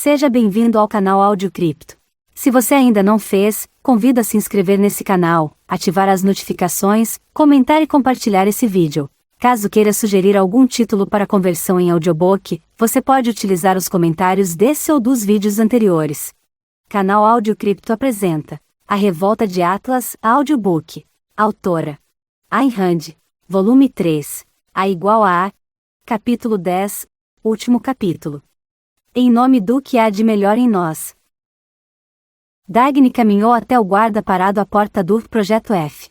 Seja bem-vindo ao canal Áudio Cripto. Se você ainda não fez, convido a se inscrever nesse canal, ativar as notificações, comentar e compartilhar esse vídeo. Caso queira sugerir algum título para conversão em audiobook, você pode utilizar os comentários desse ou dos vídeos anteriores. Canal Áudio Cripto apresenta A Revolta de Atlas Audiobook. Autora Ayn Rand. Volume 3. A igual a A. Capítulo 10. Último capítulo. Em nome do que há de melhor em nós. Dagny caminhou até o guarda parado à porta do Projeto F.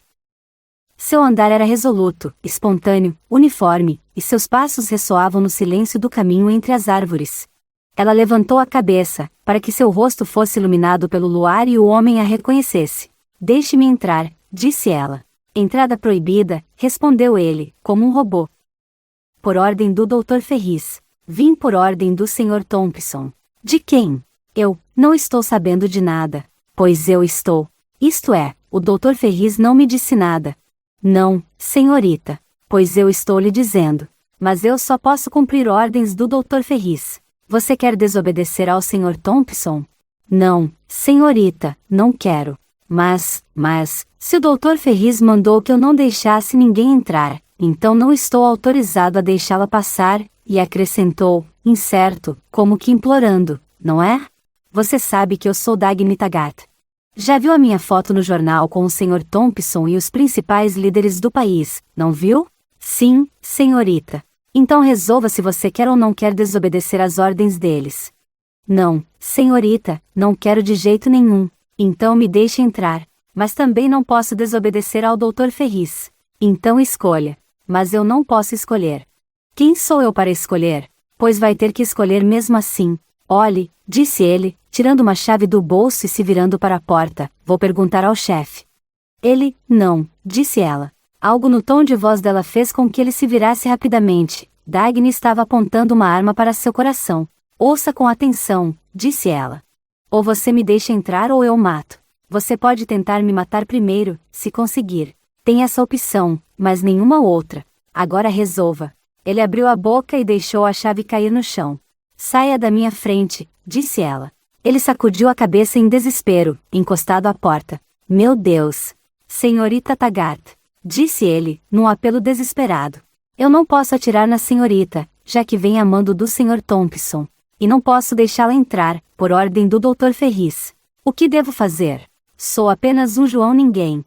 Seu andar era resoluto, espontâneo, uniforme, e seus passos ressoavam no silêncio do caminho entre as árvores. Ela levantou a cabeça, para que seu rosto fosse iluminado pelo luar e o homem a reconhecesse. Deixe-me entrar, disse ela. Entrada proibida, respondeu ele, como um robô. Por ordem do Dr. Ferris. Vim por ordem do Sr. Thompson. De quem? Eu não estou sabendo de nada. Pois eu estou. Isto é, o Dr. Ferris não me disse nada. Não, senhorita. Pois eu estou lhe dizendo. Mas eu só posso cumprir ordens do Dr. Ferris. Você quer desobedecer ao Sr. Thompson? Não, senhorita, não quero. Mas, se o Dr. Ferris mandou que eu não deixasse ninguém entrar, então não estou autorizado a deixá-la passar, e acrescentou, incerto, como que implorando, não é? Você sabe que eu sou Dagny Taggart. Já viu a minha foto no jornal com o Sr. Thompson e os principais líderes do país, não viu? Sim, senhorita. Então resolva se você quer ou não quer desobedecer às ordens deles. Não, senhorita, não quero de jeito nenhum. Então me deixe entrar. Mas também não posso desobedecer ao Dr. Ferris. Então escolha. Mas eu não posso escolher. Quem sou eu para escolher? Pois vai ter que escolher mesmo assim. Olhe, disse ele, tirando uma chave do bolso e se virando para a porta, vou perguntar ao chefe. Ele, não, disse ela. Algo no tom de voz dela fez com que ele se virasse rapidamente. Dagny estava apontando uma arma para seu coração. Ouça com atenção, disse ela. Ou você me deixa entrar ou eu mato. Você pode tentar me matar primeiro, se conseguir. Tem essa opção, mas nenhuma outra. Agora resolva. Ele abriu a boca e deixou a chave cair no chão. Saia da minha frente, disse ela. Ele sacudiu a cabeça em desespero, encostado à porta. Meu Deus! Senhorita Taggart, disse ele, num apelo desesperado. Eu não posso atirar na senhorita, já que vem a mando do Sr. Thompson. E não posso deixá-la entrar, por ordem do Dr. Ferris. O que devo fazer? Sou apenas um João Ninguém.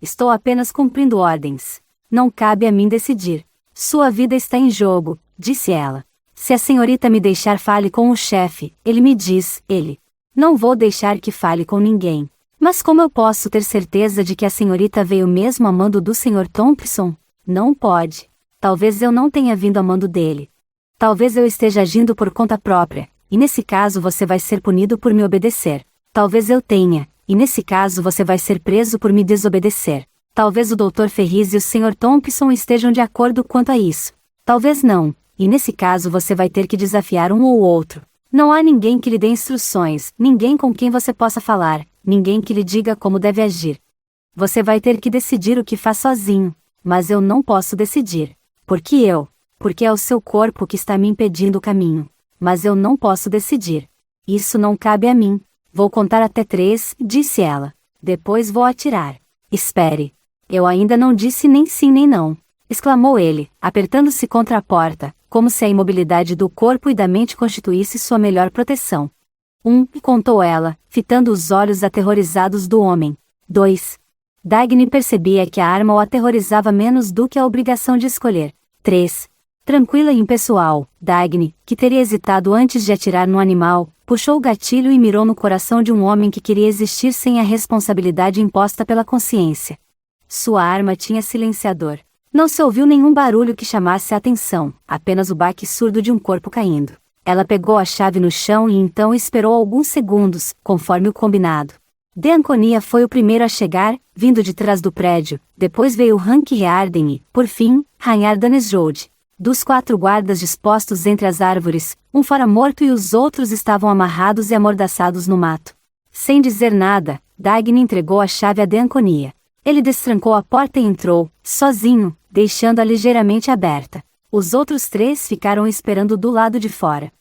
Estou apenas cumprindo ordens. Não cabe a mim decidir. Sua vida está em jogo, disse ela. Se a senhorita me deixar fale com o chefe, ele me diz, ele. Não vou deixar que fale com ninguém. Mas como eu posso ter certeza de que a senhorita veio mesmo a mando do Sr. Thompson? Não pode. Talvez eu não tenha vindo a mando dele. Talvez eu esteja agindo por conta própria, e nesse caso você vai ser punido por me obedecer. Talvez eu tenha, e nesse caso você vai ser preso por me desobedecer. Talvez o Dr. Ferris e o Sr. Thompson estejam de acordo quanto a isso. Talvez não, e nesse caso você vai ter que desafiar um ou outro. Não há ninguém que lhe dê instruções, ninguém com quem você possa falar, ninguém que lhe diga como deve agir. Você vai ter que decidir o que faz sozinho, mas eu não posso decidir. Porque é o seu corpo que está me impedindo o caminho. Mas eu não posso decidir. Isso não cabe a mim. Vou contar até 3, disse ela. Depois vou atirar. Espere. Eu ainda não disse nem sim nem não, exclamou ele, apertando-se contra a porta, como se a imobilidade do corpo e da mente constituísse sua melhor proteção. 1, contou ela, fitando os olhos aterrorizados do homem. 2. Dagny percebia que a arma o aterrorizava menos do que a obrigação de escolher. 3. Tranquila e impessoal, Dagny, que teria hesitado antes de atirar no animal, puxou o gatilho e mirou no coração de um homem que queria existir sem a responsabilidade imposta pela consciência. Sua arma tinha silenciador. Não se ouviu nenhum barulho que chamasse a atenção, apenas o baque surdo de um corpo caindo. Ela pegou a chave no chão e então esperou alguns segundos, conforme o combinado. Deanconia foi o primeiro a chegar, vindo de trás do prédio, depois veio Hank Rearden e, por fim, Ranyar Danesjode. Dos 4 guardas dispostos entre as árvores, um fora morto e os outros estavam amarrados e amordaçados no mato. Sem dizer nada, Dagny entregou a chave a Deanconia. Ele destrancou a porta e entrou, sozinho, deixando-a ligeiramente aberta. Os outros 3 ficaram esperando do lado de fora.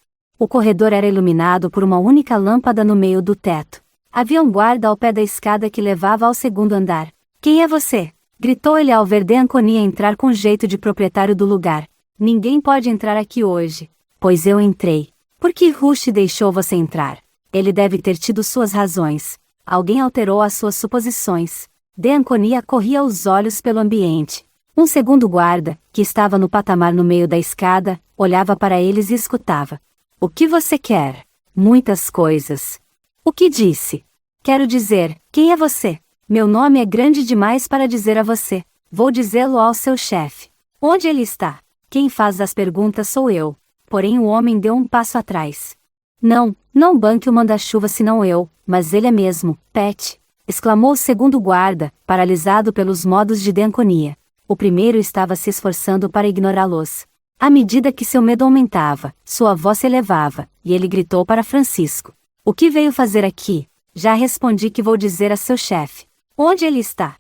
O corredor era iluminado por uma única lâmpada no meio do teto. Havia um guarda ao pé da escada que levava ao segundo andar. Quem é você? Gritou ele ao ver Deanconia entrar com jeito de proprietário do lugar. Ninguém pode entrar aqui hoje. Pois eu entrei. Por que Rush deixou você entrar? Ele deve ter tido suas razões. Alguém alterou as suas suposições. Deanconia corria os olhos pelo ambiente. Um segundo guarda, que estava no patamar no meio da escada, olhava para eles e escutava. O que você quer? Muitas coisas. O que disse? Quero dizer, quem é você? Meu nome é grande demais para dizer a você. Vou dizê-lo ao seu chefe. Onde ele está? Quem faz as perguntas sou eu. Porém o homem deu um passo atrás. Não banque o manda-chuva senão eu, mas ele é mesmo, Pet, exclamou o segundo guarda, paralisado pelos modos de Deanconia. O primeiro estava se esforçando para ignorá-los. À medida que seu medo aumentava, sua voz se elevava, e ele gritou para Francisco. O que veio fazer aqui? Já respondi que vou dizer a seu chefe. Onde ele está?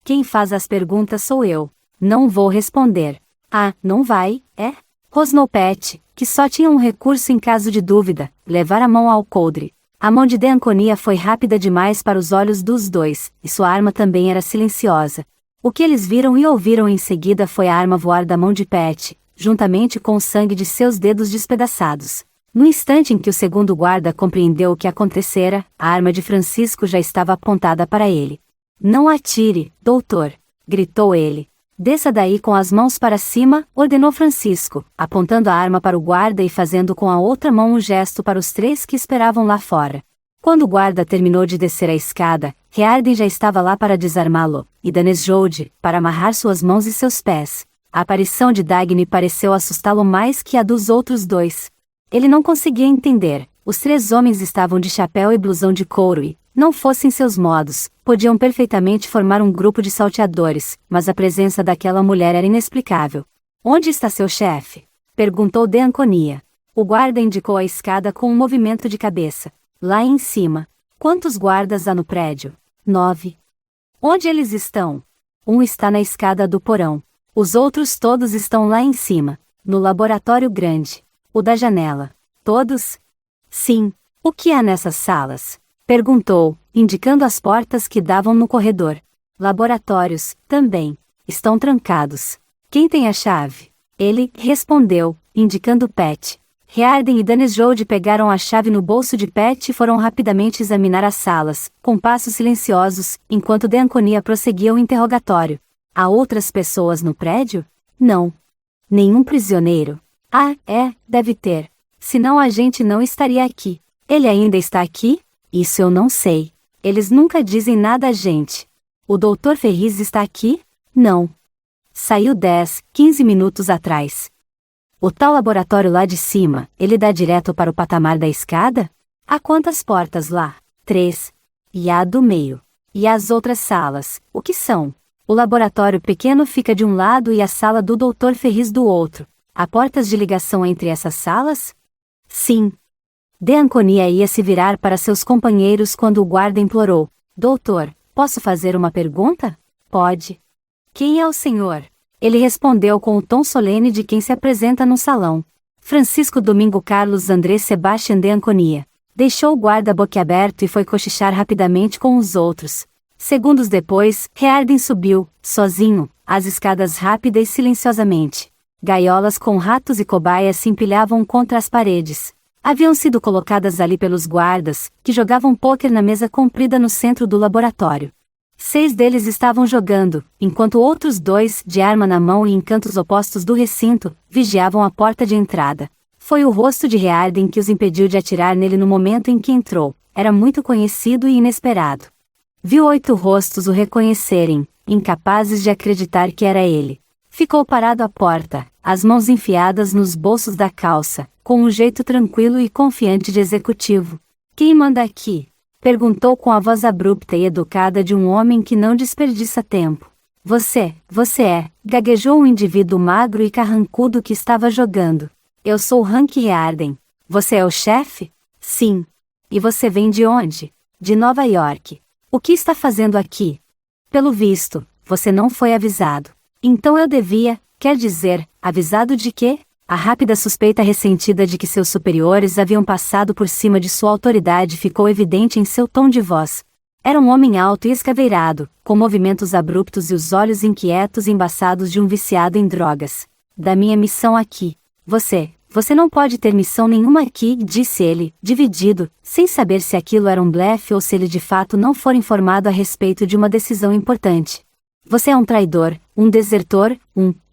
Quem faz as perguntas sou eu. Não vou responder. Ah, não vai, é? Rosnou Pet, que só tinha um recurso em caso de dúvida, levar a mão ao coldre. A mão de Deanconia foi rápida demais para os olhos dos dois, e sua arma também era silenciosa. O que eles viram e ouviram em seguida foi a arma voar da mão de Pet, juntamente com o sangue de seus dedos despedaçados. No instante em que o segundo guarda compreendeu o que acontecera, a arma de Francisco já estava apontada para ele. Não atire, doutor! Gritou ele. Desça daí com as mãos para cima, ordenou Francisco, apontando a arma para o guarda e fazendo com a outra mão um gesto para os três que esperavam lá fora. Quando o guarda terminou de descer a escada, Rearden já estava lá para desarmá-lo, e Danesjolde, para amarrar suas mãos e seus pés. A aparição de Dagny pareceu assustá-lo mais que a dos outros dois. Ele não conseguia entender. Os três homens estavam de chapéu e blusão de couro e, não fossem seus modos, podiam perfeitamente formar um grupo de salteadores, mas a presença daquela mulher era inexplicável. Onde está seu chefe? Perguntou Deanconia. O guarda indicou a escada com um movimento de cabeça. Lá em cima. Quantos guardas há no prédio? 9. Onde eles estão? Um está na escada do porão. Os outros todos estão lá em cima, no laboratório grande. O da janela. Todos? Sim. O que há nessas salas? Perguntou, indicando as portas que davam no corredor. Laboratórios, também. Estão trancados. Quem tem a chave? Ele respondeu, indicando Pet. Rearden e Danesjolde pegaram a chave no bolso de Pet e foram rapidamente examinar as salas, com passos silenciosos, enquanto Deanconia prosseguia o interrogatório. Há outras pessoas no prédio? Não. Nenhum prisioneiro? Ah, deve ter. Senão a gente não estaria aqui. Ele ainda está aqui? Isso eu não sei. Eles nunca dizem nada a gente. O Dr. Ferriz está aqui? Não. Saiu 10, 15 minutos atrás. O tal laboratório lá de cima, ele dá direto para o patamar da escada? Há quantas portas lá? 3. E há a do meio. E as outras salas, o que são? O laboratório pequeno fica de um lado e a sala do Dr. Ferriz do outro. Há portas de ligação entre essas salas? Sim. Deanconia ia se virar para seus companheiros quando o guarda implorou. Doutor, posso fazer uma pergunta? Pode. Quem é o senhor? Ele respondeu com o tom solene de quem se apresenta no salão. Francisco Domingo Carlos André Sebastian Deanconia. Deixou o guarda boquiaberto e foi cochichar rapidamente com os outros. Segundos depois, Rearden subiu, sozinho, as escadas rápida e silenciosamente. Gaiolas com ratos e cobaias se empilhavam contra as paredes. Haviam sido colocadas ali pelos guardas, que jogavam pôquer na mesa comprida no centro do laboratório. 6 deles estavam jogando, enquanto outros 2, de arma na mão e em cantos opostos do recinto, vigiavam a porta de entrada. Foi o rosto de Rearden que os impediu de atirar nele no momento em que entrou. Era muito conhecido e inesperado. Viu 8 rostos o reconhecerem, incapazes de acreditar que era ele. Ficou parado à porta, as mãos enfiadas nos bolsos da calça, com um jeito tranquilo e confiante de executivo. Quem manda aqui? Perguntou com a voz abrupta e educada de um homem que não desperdiça tempo. Você é, gaguejou um indivíduo magro e carrancudo que estava jogando. Eu sou Hank Rearden. Você é o chefe? Sim. E você vem de onde? De Nova York. O que está fazendo aqui? Pelo visto, você não foi avisado. Então eu devia, quer dizer, avisado de quê? A rápida suspeita ressentida de que seus superiores haviam passado por cima de sua autoridade ficou evidente em seu tom de voz. Era um homem alto e escaveirado, com movimentos abruptos e os olhos inquietos e embaçados de um viciado em drogas. Da minha missão aqui. Você não pode ter missão nenhuma aqui, disse ele, dividido, sem saber se aquilo era um blefe ou se ele de fato não for informado a respeito de uma decisão importante. Você é um traidor, um desertor,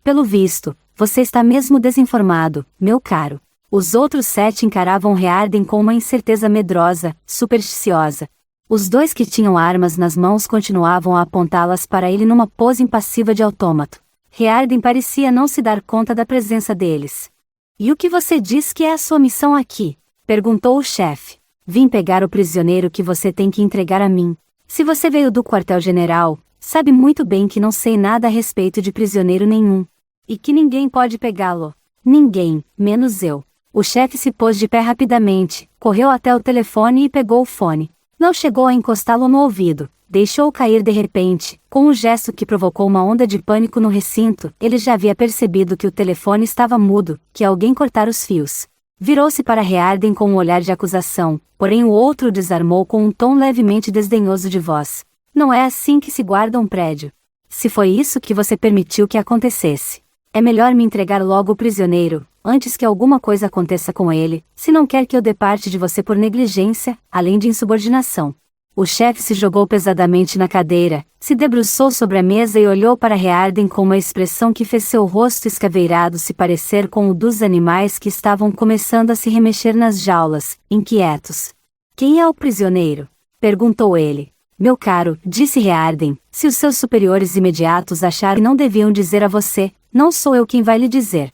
pelo visto, você está mesmo desinformado, meu caro. Os outros 7 encaravam Rearden com uma incerteza medrosa, supersticiosa. Os 2 que tinham armas nas mãos continuavam a apontá-las para ele numa pose impassiva de autômato. Rearden parecia não se dar conta da presença deles. E o que você diz que é a sua missão aqui? Perguntou o chefe. Vim pegar o prisioneiro que você tem que entregar a mim. Se você veio do quartel-general, sabe muito bem que não sei nada a respeito de prisioneiro nenhum. E que ninguém pode pegá-lo. Ninguém, menos eu. O chefe se pôs de pé rapidamente, correu até o telefone e pegou o fone. Não chegou a encostá-lo no ouvido, deixou-o cair de repente, com um gesto que provocou uma onda de pânico no recinto. Ele já havia percebido que o telefone estava mudo, que alguém cortara os fios. Virou-se para Rearden com um olhar de acusação, porém o outro o desarmou com um tom levemente desdenhoso de voz. Não é assim que se guarda um prédio. Se foi isso que você permitiu que acontecesse, é melhor me entregar logo o prisioneiro, antes que alguma coisa aconteça com ele, se não quer que eu dê parte de você por negligência, além de insubordinação. O chefe se jogou pesadamente na cadeira, se debruçou sobre a mesa e olhou para Rearden com uma expressão que fez seu rosto escaveirado se parecer com o dos animais que estavam começando a se remexer nas jaulas, inquietos. Quem é o prisioneiro? Perguntou ele. Meu caro, disse Rearden, se os seus superiores imediatos acharam que não deviam dizer a você, não sou eu quem vai lhe dizer.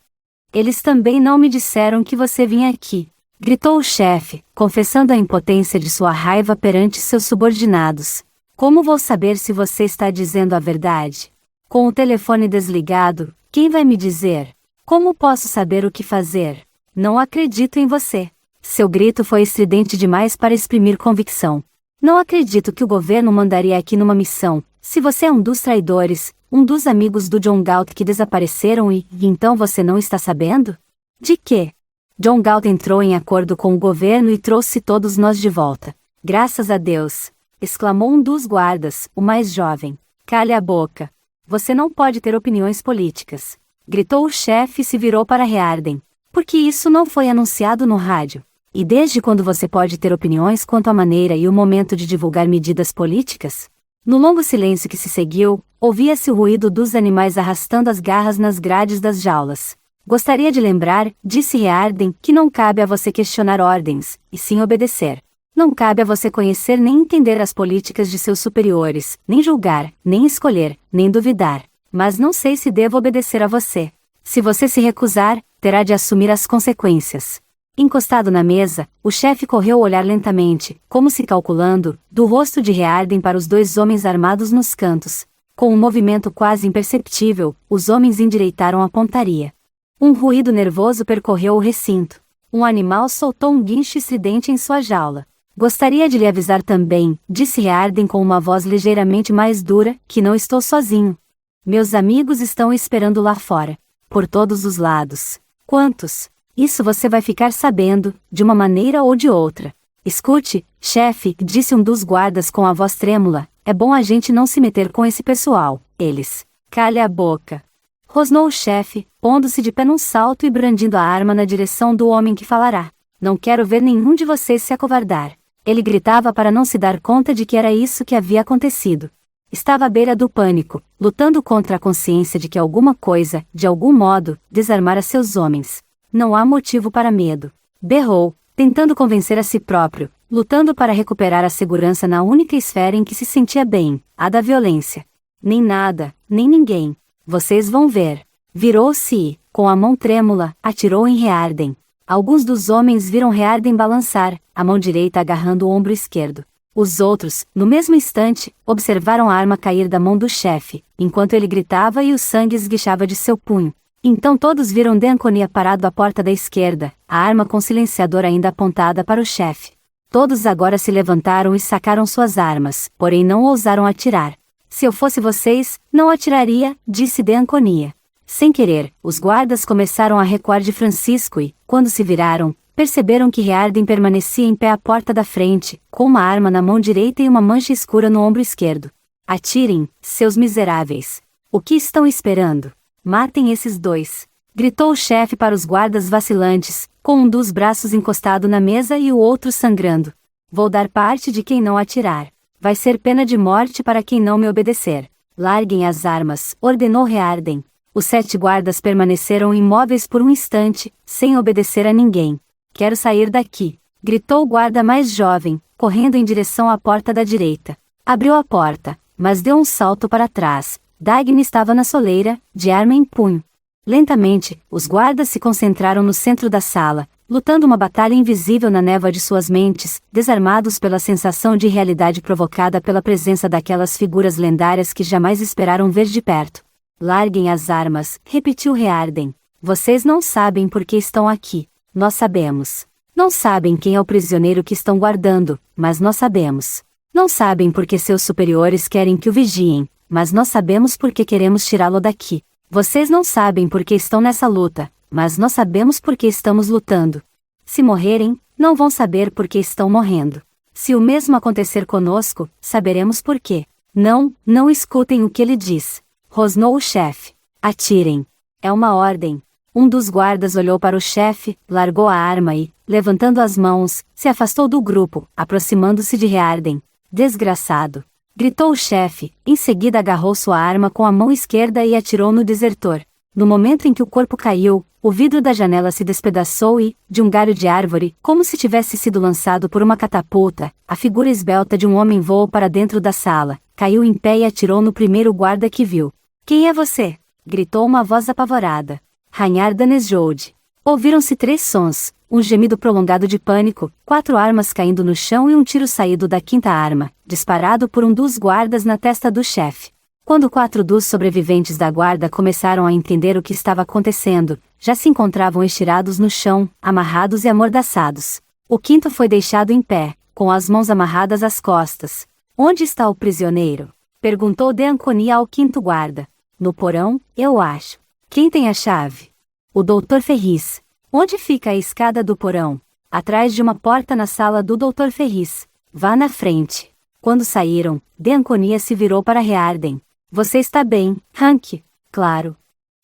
Eles também não me disseram que você vinha aqui. Gritou o chefe, confessando a impotência de sua raiva perante seus subordinados. Como vou saber se você está dizendo a verdade? Com o telefone desligado, quem vai me dizer? Como posso saber o que fazer? Não acredito em você. Seu grito foi estridente demais para exprimir convicção. Não acredito que o governo mandaria aqui numa missão, se você é um dos traidores, um dos amigos do John Galt que desapareceram e então você não está sabendo? De quê? John Galt entrou em acordo com o governo e trouxe todos nós de volta. Graças a Deus! Exclamou um dos guardas, o mais jovem. Cale a boca. Você não pode ter opiniões políticas. Gritou o chefe e se virou para Rearden. Porque isso não foi anunciado no rádio. E desde quando você pode ter opiniões quanto à maneira e o momento de divulgar medidas políticas? No longo silêncio que se seguiu, ouvia-se o ruído dos animais arrastando as garras nas grades das jaulas. Gostaria de lembrar, disse Rearden, que não cabe a você questionar ordens, e sim obedecer. Não cabe a você conhecer nem entender as políticas de seus superiores, nem julgar, nem escolher, nem duvidar. Mas não sei se devo obedecer a você. Se você se recusar, terá de assumir as consequências. Encostado na mesa, o chefe correu o olhar lentamente, como se calculando, do rosto de Rearden para os 2 homens armados nos cantos. Com um movimento quase imperceptível, os homens endireitaram a pontaria. Um ruído nervoso percorreu o recinto. Um animal soltou um guincho estridente em sua jaula. Gostaria de lhe avisar também, disse Rearden com uma voz ligeiramente mais dura, que não estou sozinho. Meus amigos estão esperando lá fora. Por todos os lados. Quantos? Isso você vai ficar sabendo, de uma maneira ou de outra. Escute, chefe, disse um dos guardas com a voz trêmula, é bom a gente não se meter com esse pessoal, eles. Cale a boca. Rosnou o chefe, pondo-se de pé num salto e brandindo a arma na direção do homem que falará. Não quero ver nenhum de vocês se acovardar. Ele gritava para não se dar conta de que era isso que havia acontecido. Estava à beira do pânico, lutando contra a consciência de que alguma coisa, de algum modo, desarmara seus homens. Não há motivo para medo. Berrou, tentando convencer a si próprio, lutando para recuperar a segurança na única esfera em que se sentia bem, a da violência. Nem nada, nem ninguém. Vocês vão ver. Virou-se e, com a mão trêmula, atirou em Rearden. Alguns dos homens viram Rearden balançar, a mão direita agarrando o ombro esquerdo. Os outros, no mesmo instante, observaram a arma cair da mão do chefe, enquanto ele gritava e o sangue esguichava de seu punho. Então todos viram Deanconia parado à porta da esquerda, a arma com silenciador ainda apontada para o chefe. Todos agora se levantaram e sacaram suas armas, porém não ousaram atirar. Se eu fosse vocês, não atiraria, disse Deanconia. Sem querer, os guardas começaram a recuar de Francisco e, quando se viraram, perceberam que Riarden permanecia em pé à porta da frente, com uma arma na mão direita e uma mancha escura no ombro esquerdo. Atirem, seus miseráveis! O que estão esperando? Matem esses dois! Gritou o chefe para os guardas vacilantes, com um dos braços encostado na mesa e o outro sangrando. Vou dar parte de quem não atirar. Vai ser pena de morte para quem não me obedecer. Larguem as armas, ordenou Riarden. Os 7 guardas permaneceram imóveis por um instante, sem obedecer a ninguém. Quero sair daqui, gritou o guarda mais jovem, correndo em direção à porta da direita. Abriu a porta, mas deu um salto para trás. Dagny estava na soleira, de arma em punho. Lentamente, os guardas se concentraram no centro da sala, lutando uma batalha invisível na névoa de suas mentes, desarmados pela sensação de irrealidade provocada pela presença daquelas figuras lendárias que jamais esperaram ver de perto. Larguem as armas, repetiu Riarden. Vocês não sabem por que estão aqui. Nós sabemos. Não sabem quem é o prisioneiro que estão guardando, mas nós sabemos. Não sabem por que seus superiores querem que o vigiem, mas nós sabemos por que queremos tirá-lo daqui. Vocês não sabem por que estão nessa luta, mas nós sabemos por que estamos lutando. Se morrerem, não vão saber por que estão morrendo. Se o mesmo acontecer conosco, saberemos por quê. Não escutem o que ele diz. Rosnou o chefe. Atirem. É uma ordem. Um dos guardas olhou para o chefe, largou a arma e, levantando as mãos, se afastou do grupo, aproximando-se de Riarden. Desgraçado! Gritou o chefe, em seguida agarrou sua arma com a mão esquerda e atirou no desertor. No momento em que o corpo caiu, o vidro da janela se despedaçou e, de um galho de árvore, como se tivesse sido lançado por uma catapulta, a figura esbelta de um homem voou para dentro da sala, caiu em pé e atirou no primeiro guarda que viu. Quem é você? Gritou uma voz apavorada. Ragnar Danesjold. Ouviram-se 3 sons, um gemido prolongado de pânico, 4 armas caindo no chão e um tiro saído da 5ª arma, disparado por um dos guardas na testa do chefe. Quando 4 dos sobreviventes da guarda começaram a entender o que estava acontecendo, já se encontravam estirados no chão, amarrados e amordaçados. O 5º foi deixado em pé, com as mãos amarradas às costas. Onde está o prisioneiro? Perguntou de Anconi ao 5º guarda. No porão, eu acho. Quem tem a chave? O Dr. Ferris. Onde fica a escada do porão? Atrás de uma porta na sala do Dr. Ferris. Vá na frente. Quando saíram, de Anconi se virou para Riarden. Você está bem, Hank? Claro.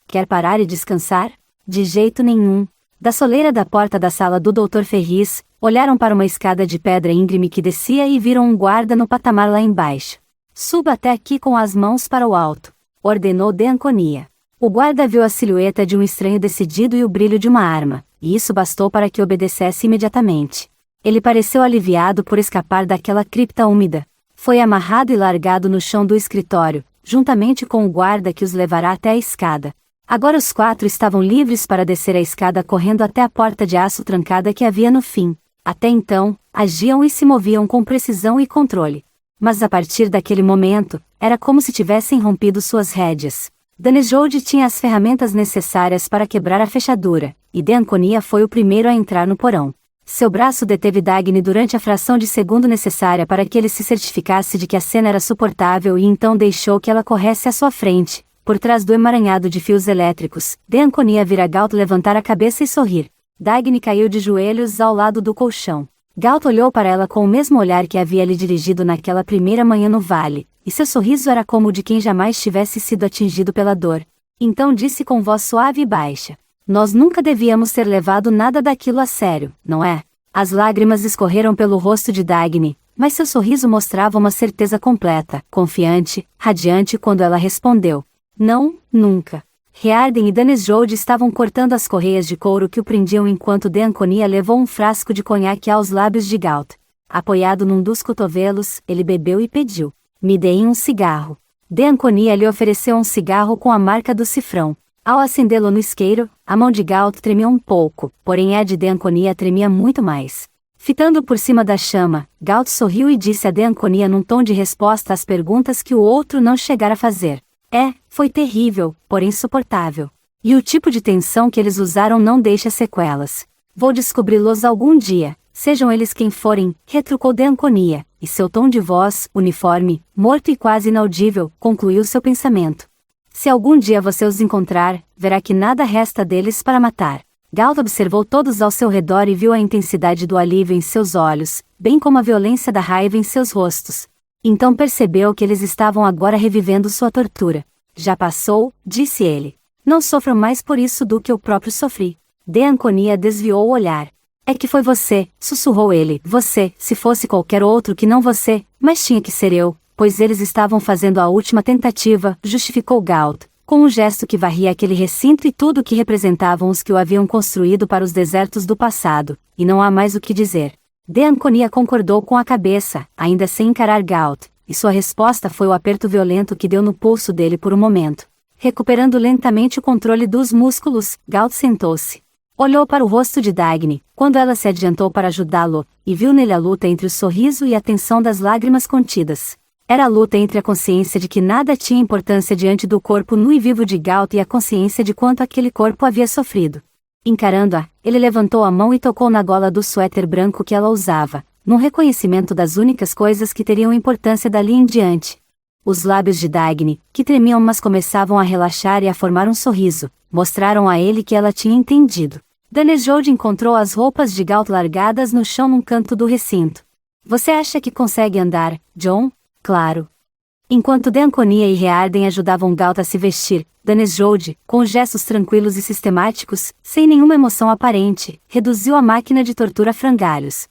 Quer parar e descansar? De jeito nenhum. Da soleira da porta da sala do Dr. Ferris, olharam para uma escada de pedra íngreme que descia e viram um guarda no patamar lá embaixo. Suba até aqui com as mãos para o alto, ordenou de Anconi. O guarda viu a silhueta de um estranho decidido e o brilho de uma arma, e isso bastou para que obedecesse imediatamente. Ele pareceu aliviado por escapar daquela cripta úmida. Foi amarrado e largado no chão do escritório, juntamente com o guarda que os levará até a escada. Agora os 4 estavam livres para descer a escada correndo até a porta de aço trancada que havia no fim. Até então, agiam e se moviam com precisão e controle. Mas a partir daquele momento, era como se tivessem rompido suas rédeas. Danesjold tinha as ferramentas necessárias para quebrar a fechadura, e de Anconi foi o primeiro a entrar no porão. Seu braço deteve Dagny durante a fração de segundo necessária para que ele se certificasse de que a cena era suportável e então deixou que ela corresse à sua frente, por trás do emaranhado de fios elétricos. De Anconi vira Galt levantar a cabeça e sorrir. Dagny caiu de joelhos ao lado do colchão. Galt olhou para ela com o mesmo olhar que havia lhe dirigido naquela primeira manhã no vale, e seu sorriso era como o de quem jamais tivesse sido atingido pela dor. Então disse com voz suave e baixa: Nós nunca devíamos ter levado nada daquilo a sério, não é? As lágrimas escorreram pelo rosto de Dagny, mas seu sorriso mostrava uma certeza completa, confiante, radiante quando ela respondeu: Não, nunca. Riarden e Danesjold estavam cortando as correias de couro que o prendiam enquanto de Anconi levou um frasco de conhaque aos lábios de Galt. Apoiado num dos cotovelos, ele bebeu e pediu: Me deem um cigarro. De Anconi lhe ofereceu um cigarro com a marca do cifrão. Ao acendê-lo no isqueiro, a mão de Galt tremia um pouco, porém a de Anconi tremia muito mais. Fitando por cima da chama, Galt sorriu e disse a de Anconi num tom de resposta às perguntas que o outro não chegara a fazer: Foi terrível, porém suportável. E o tipo de tensão que eles usaram não deixa sequelas. Vou descobri-los algum dia, sejam eles quem forem, retrucou de Anconi, e seu tom de voz, uniforme, morto e quase inaudível, concluiu seu pensamento. Se algum dia você os encontrar, verá que nada resta deles para matar. Galt observou todos ao seu redor e viu a intensidade do alívio em seus olhos, bem como a violência da raiva em seus rostos. Então percebeu que eles estavam agora revivendo sua tortura. Já passou, disse ele. Não sofro mais por isso do que eu próprio sofri. Deanconia desviou o olhar. É que foi você, sussurrou ele. Você, se fosse qualquer outro que não você, mas tinha que ser eu, pois eles estavam fazendo a última tentativa, justificou Galt, com um gesto que varria aquele recinto e tudo o que representavam os que o haviam construído para os desertos do passado, e não há mais o que dizer. Deanconia concordou com a cabeça, ainda sem encarar Galt, e sua resposta foi o aperto violento que deu no pulso dele por um momento. Recuperando lentamente o controle dos músculos, Galt sentou-se. Olhou para o rosto de Dagny, quando ela se adiantou para ajudá-lo, e viu nele a luta entre o sorriso e a tensão das lágrimas contidas. Era a luta entre a consciência de que nada tinha importância diante do corpo nu e vivo de Galt e a consciência de quanto aquele corpo havia sofrido. Encarando-a, ele levantou a mão e tocou na gola do suéter branco que ela usava, num reconhecimento das únicas coisas que teriam importância dali em diante. Os lábios de Dagny, que tremiam mas começavam a relaxar e a formar um sorriso, mostraram a ele que ela tinha entendido. Danejoude encontrou as roupas de Galt largadas no chão num canto do recinto. Você acha que consegue andar, John? Claro. Enquanto Deanconia e Rearden ajudavam Galt a se vestir, Danejoude, com gestos tranquilos e sistemáticos, sem nenhuma emoção aparente, reduziu a máquina de tortura a frangalhos.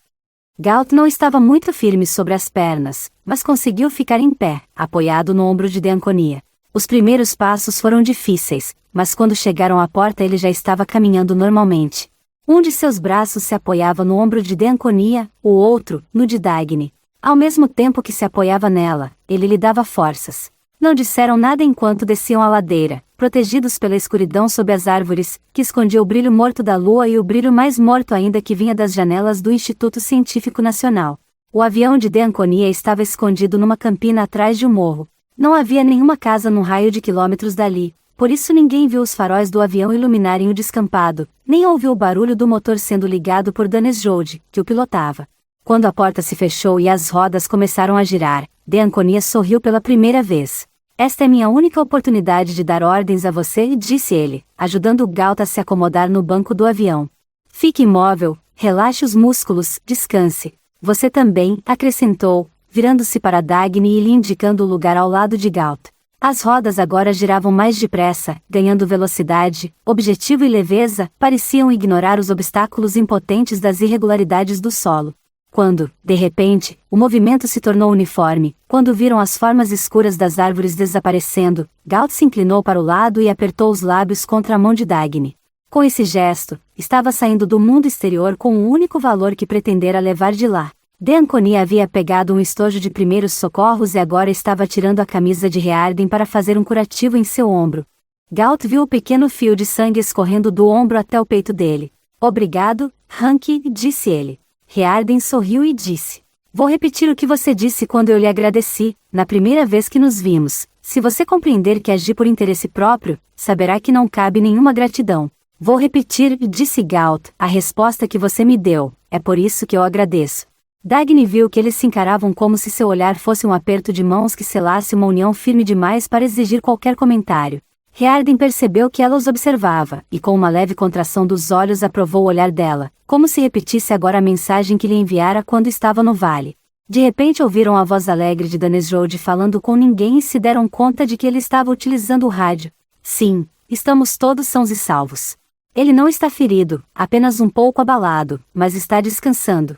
Galt não estava muito firme sobre as pernas, mas conseguiu ficar em pé, apoiado no ombro de Deanconia. Os primeiros passos foram difíceis, mas quando chegaram à porta ele já estava caminhando normalmente. Um de seus braços se apoiava no ombro de Deanconia, o outro, no de Dagny. Ao mesmo tempo que se apoiava nela, ele lhe dava forças. Não disseram nada enquanto desciam a ladeira, protegidos pela escuridão sob as árvores, que escondia o brilho morto da lua e o brilho mais morto ainda que vinha das janelas do Instituto Científico Nacional. O avião de Deanconia estava escondido numa campina atrás de um morro. Não havia nenhuma casa num raio de quilômetros dali, por isso ninguém viu os faróis do avião iluminarem o descampado, nem ouviu o barulho do motor sendo ligado por Danejoude, que o pilotava. Quando a porta se fechou e as rodas começaram a girar, Deanconia sorriu pela primeira vez. Esta é minha única oportunidade de dar ordens a você, disse ele, ajudando Galt a se acomodar no banco do avião. Fique imóvel, relaxe os músculos, descanse. Você também, acrescentou, virando-se para Dagny e lhe indicando o lugar ao lado de Galt. As rodas agora giravam mais depressa, ganhando velocidade, objetivo e leveza, pareciam ignorar os obstáculos impotentes das irregularidades do solo. Quando, de repente, o movimento se tornou uniforme, quando viram as formas escuras das árvores desaparecendo, Galt se inclinou para o lado e apertou os lábios contra a mão de Dagny. Com esse gesto, estava saindo do mundo exterior com o único valor que pretendera levar de lá. Deanconia havia pegado um estojo de primeiros socorros e agora estava tirando a camisa de Rearden para fazer um curativo em seu ombro. Galt viu o pequeno fio de sangue escorrendo do ombro até o peito dele. Obrigado, Hank, disse ele. Rearden sorriu e disse. Vou repetir o que você disse quando eu lhe agradeci, na primeira vez que nos vimos. Se você compreender que agi por interesse próprio, saberá que não cabe nenhuma gratidão. Vou repetir, disse Galt, a resposta que você me deu, é por isso que eu agradeço. Dagny viu que eles se encaravam como se seu olhar fosse um aperto de mãos que selasse uma união firme demais para exigir qualquer comentário. Rearden percebeu que ela os observava, e com uma leve contração dos olhos aprovou o olhar dela, como se repetisse agora a mensagem que lhe enviara quando estava no vale. De repente ouviram a voz alegre de Danejoude falando com ninguém e se deram conta de que ele estava utilizando o rádio. Sim, estamos todos sãos e salvos. Ele não está ferido, apenas um pouco abalado, mas está descansando.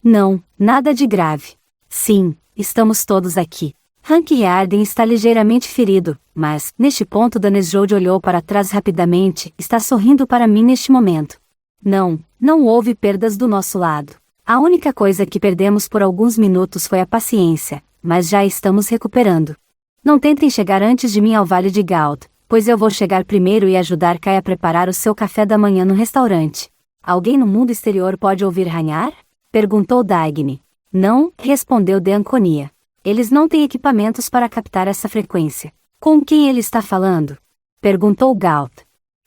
Não, nada de grave. Sim, estamos todos aqui. Hank Rearden está ligeiramente ferido, mas, neste ponto Danejoude olhou para trás rapidamente, está sorrindo para mim neste momento. Não houve perdas do nosso lado. A única coisa que perdemos por alguns minutos foi a paciência, mas já estamos recuperando. Não tentem chegar antes de mim ao Vale de Galt, pois eu vou chegar primeiro e ajudar Kai a preparar o seu café da manhã no restaurante. Alguém no mundo exterior pode ouvir ranhar? Perguntou Dagny. Não, respondeu Deanconia. Eles não têm equipamentos para captar essa frequência. Com quem ele está falando? Perguntou Galt.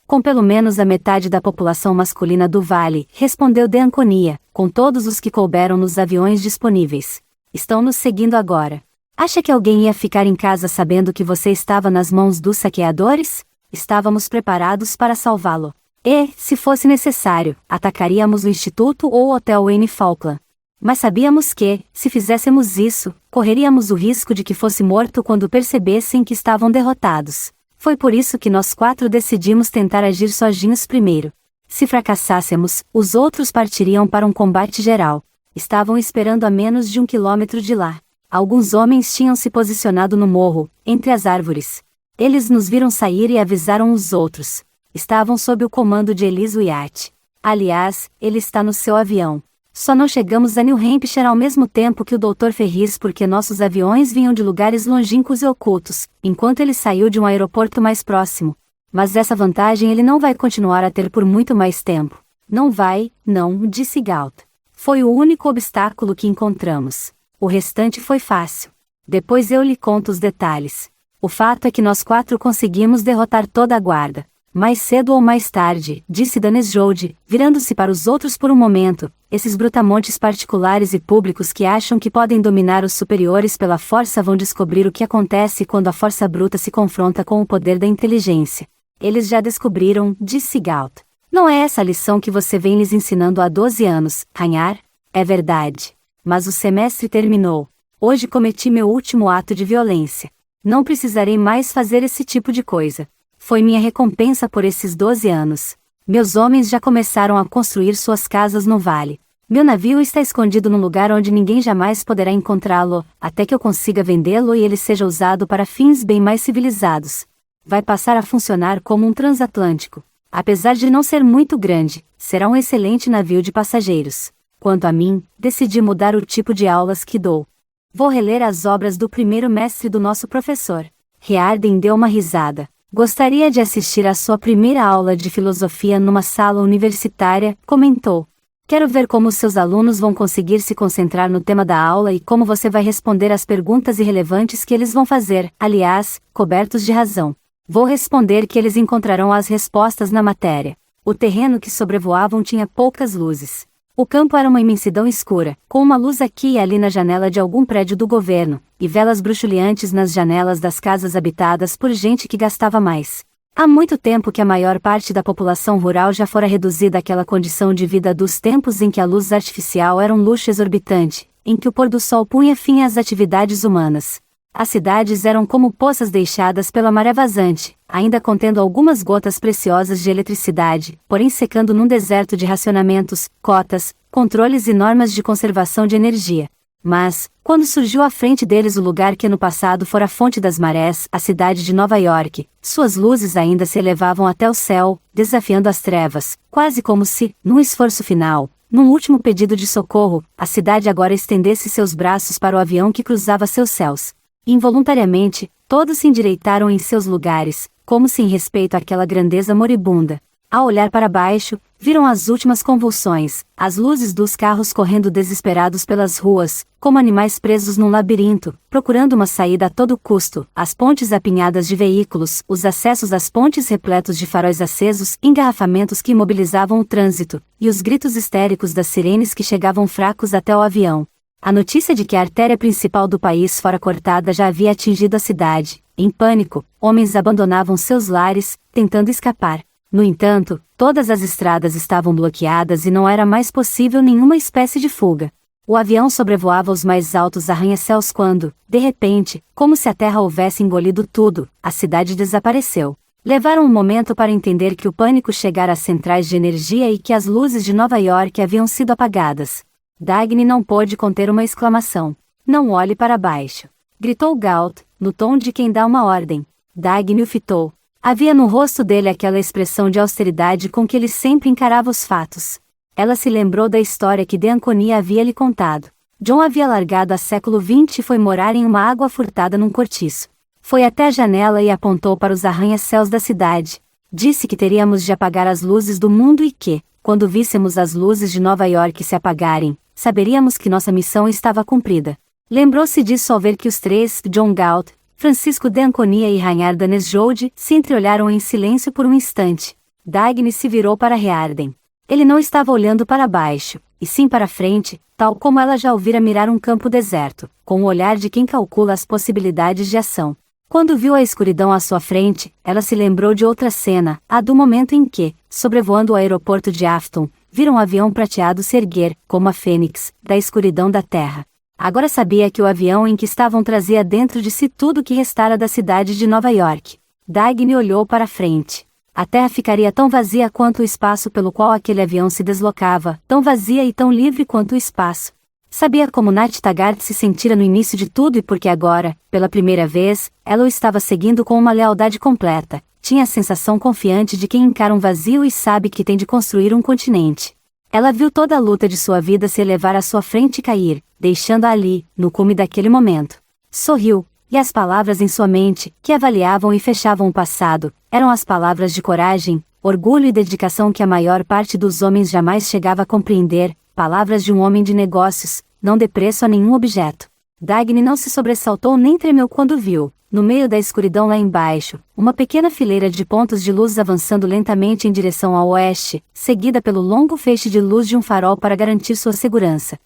Com pelo menos a metade da população masculina do vale, respondeu Deanconia, com todos os que couberam nos aviões disponíveis. Estão nos seguindo agora. Acha que alguém ia ficar em casa sabendo que você estava nas mãos dos saqueadores? Estávamos preparados para salvá-lo. E, se fosse necessário, atacaríamos o Instituto ou o Hotel Anne Falkland. Mas sabíamos que, se fizéssemos isso, correríamos o risco de que fosse morto quando percebessem que estavam derrotados. Foi por isso que nós 4 decidimos tentar agir sozinhos primeiro. Se fracassássemos, os outros partiriam para um combate geral. Estavam esperando a menos de 1 quilômetro de lá. Alguns homens tinham se posicionado no morro, entre as árvores. Eles nos viram sair e avisaram os outros. Estavam sob o comando de Elise Wyatt. Aliás, ele está no seu avião. Só não chegamos a New Hampshire ao mesmo tempo que o Dr. Ferris porque nossos aviões vinham de lugares longínquos e ocultos, enquanto ele saiu de um aeroporto mais próximo. Mas essa vantagem ele não vai continuar a ter por muito mais tempo. Não vai, não, disse Galt. Foi o único obstáculo que encontramos. O restante foi fácil. Depois eu lhe conto os detalhes. O fato é que nós 4 conseguimos derrotar toda a guarda. Mais cedo ou mais tarde, disse Danes Jode, virando-se para os outros por um momento, esses brutamontes particulares e públicos que acham que podem dominar os superiores pela força vão descobrir o que acontece quando a força bruta se confronta com o poder da inteligência. Eles já descobriram, disse Galt. Não é essa a lição que você vem lhes ensinando há 12 anos, Ragnar? É verdade. Mas o semestre terminou. Hoje cometi meu último ato de violência. Não precisarei mais fazer esse tipo de coisa. Foi minha recompensa por esses 12 anos. Meus homens já começaram a construir suas casas no vale. Meu navio está escondido num lugar onde ninguém jamais poderá encontrá-lo, até que eu consiga vendê-lo e ele seja usado para fins bem mais civilizados. Vai passar a funcionar como um transatlântico. Apesar de não ser muito grande, será um excelente navio de passageiros. Quanto a mim, decidi mudar o tipo de aulas que dou. Vou reler as obras do primeiro mestre do nosso professor. Riarden deu uma risada. Gostaria de assistir à sua primeira aula de filosofia numa sala universitária, comentou. Quero ver como seus alunos vão conseguir se concentrar no tema da aula e como você vai responder às perguntas irrelevantes que eles vão fazer, aliás, cobertos de razão. Vou responder que eles encontrarão as respostas na matéria. O terreno que sobrevoavam tinha poucas luzes. O campo era uma imensidão escura, com uma luz aqui e ali na janela de algum prédio do governo, e velas bruxuleantes nas janelas das casas habitadas por gente que gastava mais. Há muito tempo que a maior parte da população rural já fora reduzida àquela condição de vida dos tempos em que a luz artificial era um luxo exorbitante, em que o pôr do sol punha fim às atividades humanas. As cidades eram como poças deixadas pela maré vazante, ainda contendo algumas gotas preciosas de eletricidade, porém secando num deserto de racionamentos, cotas, controles e normas de conservação de energia. Mas, quando surgiu à frente deles o lugar que no passado fora a fonte das marés, a cidade de Nova York, suas luzes ainda se elevavam até o céu, desafiando as trevas, quase como se, num esforço final, num último pedido de socorro, a cidade agora estendesse seus braços para o avião que cruzava seus céus. Involuntariamente, todos se endireitaram em seus lugares, como se em respeito àquela grandeza moribunda. Ao olhar para baixo, viram as últimas convulsões, as luzes dos carros correndo desesperados pelas ruas, como animais presos num labirinto, procurando uma saída a todo custo, as pontes apinhadas de veículos, os acessos às pontes repletos de faróis acesos, engarrafamentos que imobilizavam o trânsito, e os gritos histéricos das sirenes que chegavam fracos até o avião. A notícia de que a artéria principal do país fora cortada já havia atingido a cidade. Em pânico, homens abandonavam seus lares, tentando escapar. No entanto, todas as estradas estavam bloqueadas e não era mais possível nenhuma espécie de fuga. O avião sobrevoava os mais altos arranha-céus quando, de repente, como se a terra houvesse engolido tudo, a cidade desapareceu. Levaram um momento para entender que o pânico chegara às centrais de energia e que as luzes de Nova York haviam sido apagadas. Dagny não pôde conter uma exclamação. Não olhe para baixo. Gritou Galt, no tom de quem dá uma ordem. Dagny o fitou. Havia no rosto dele aquela expressão de austeridade com que ele sempre encarava os fatos. Ela se lembrou da história que Deanconi havia lhe contado. John havia largado a século XX e foi morar em uma água furtada num cortiço. Foi até a janela e apontou para os arranha-céus da cidade. Disse que teríamos de apagar as luzes do mundo e que, quando víssemos as luzes de Nova York se apagarem, saberíamos que nossa missão estava cumprida. Lembrou-se disso ao ver que os três, John Galt, Francisco Deanconi e Ragnar Danes Jode, se entreolharam em silêncio por um instante. Dagny se virou para Riarden. Ele não estava olhando para baixo, e sim para frente, tal como ela já ouvira mirar um campo deserto, com o olhar de quem calcula as possibilidades de ação. Quando viu a escuridão à sua frente, ela se lembrou de outra cena, a do momento em que, sobrevoando o aeroporto de Afton, viram um avião prateado se erguer, como a fênix, da escuridão da terra. Agora sabia que o avião em que estavam trazia dentro de si tudo o que restara da cidade de Nova York. Dagny olhou para frente. A terra ficaria tão vazia quanto o espaço pelo qual aquele avião se deslocava, tão vazia e tão livre quanto o espaço. Sabia como Nat Taggart se sentira no início de tudo e porque agora, pela primeira vez, ela o estava seguindo com uma lealdade completa. Tinha a sensação confiante de quem encara um vazio e sabe que tem de construir um continente. Ela viu toda a luta de sua vida se elevar à sua frente e cair, deixando-a ali, no cume daquele momento. Sorriu, e as palavras em sua mente, que avaliavam e fechavam o passado, eram as palavras de coragem, orgulho e dedicação que a maior parte dos homens jamais chegava a compreender, palavras de um homem de negócios, não dê preço a nenhum objeto. Dagny não se sobressaltou nem tremeu quando viu, no meio da escuridão lá embaixo, uma pequena fileira de pontos de luz avançando lentamente em direção ao oeste, seguida pelo longo feixe de luz de um farol para garantir sua segurança.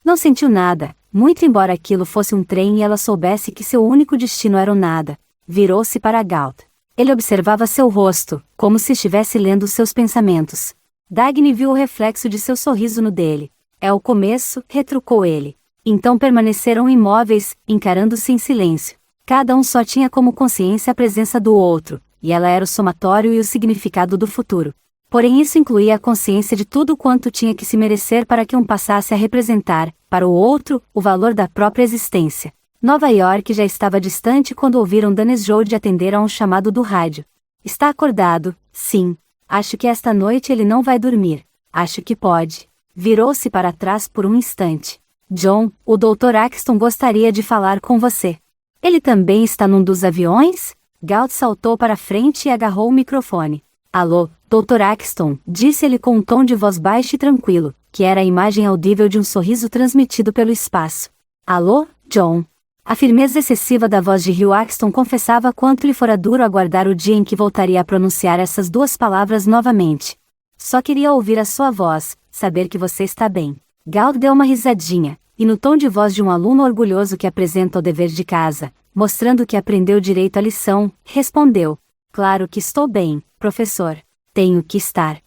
Não sentiu nada, muito embora aquilo fosse um trem e ela soubesse que seu único destino era o nada. Virou-se para Galt. Ele observava seu rosto, como se estivesse lendo seus pensamentos. Dagny viu o reflexo de seu sorriso no dele. É o começo, retrucou ele. Então permaneceram imóveis, encarando-se em silêncio. Cada um só tinha como consciência a presença do outro, e ela era o somatório e o significado do futuro. Porém isso incluía a consciência de tudo quanto tinha que se merecer para que um passasse a representar, para o outro, o valor da própria existência. Nova York já estava distante quando ouviram Dennis Joad atender a um chamado do rádio. Está acordado? Sim. Acho que esta noite ele não vai dormir. Acho que pode. Virou-se para trás por um instante. John, o Dr. Axton gostaria de falar com você. Ele também está num dos aviões? Galt saltou para frente e agarrou o microfone. Alô, Dr. Axton, disse ele com um tom de voz baixo e tranquilo, que era a imagem audível de um sorriso transmitido pelo espaço. Alô, John. A firmeza excessiva da voz de Hugh Axton confessava quanto lhe fora duro aguardar o dia em que voltaria a pronunciar essas duas palavras novamente. Só queria ouvir a sua voz, saber que você está bem. Galt deu uma risadinha, e no tom de voz de um aluno orgulhoso que apresenta o dever de casa, mostrando que aprendeu direito a lição, respondeu: Claro que estou bem, professor. Tenho que estar.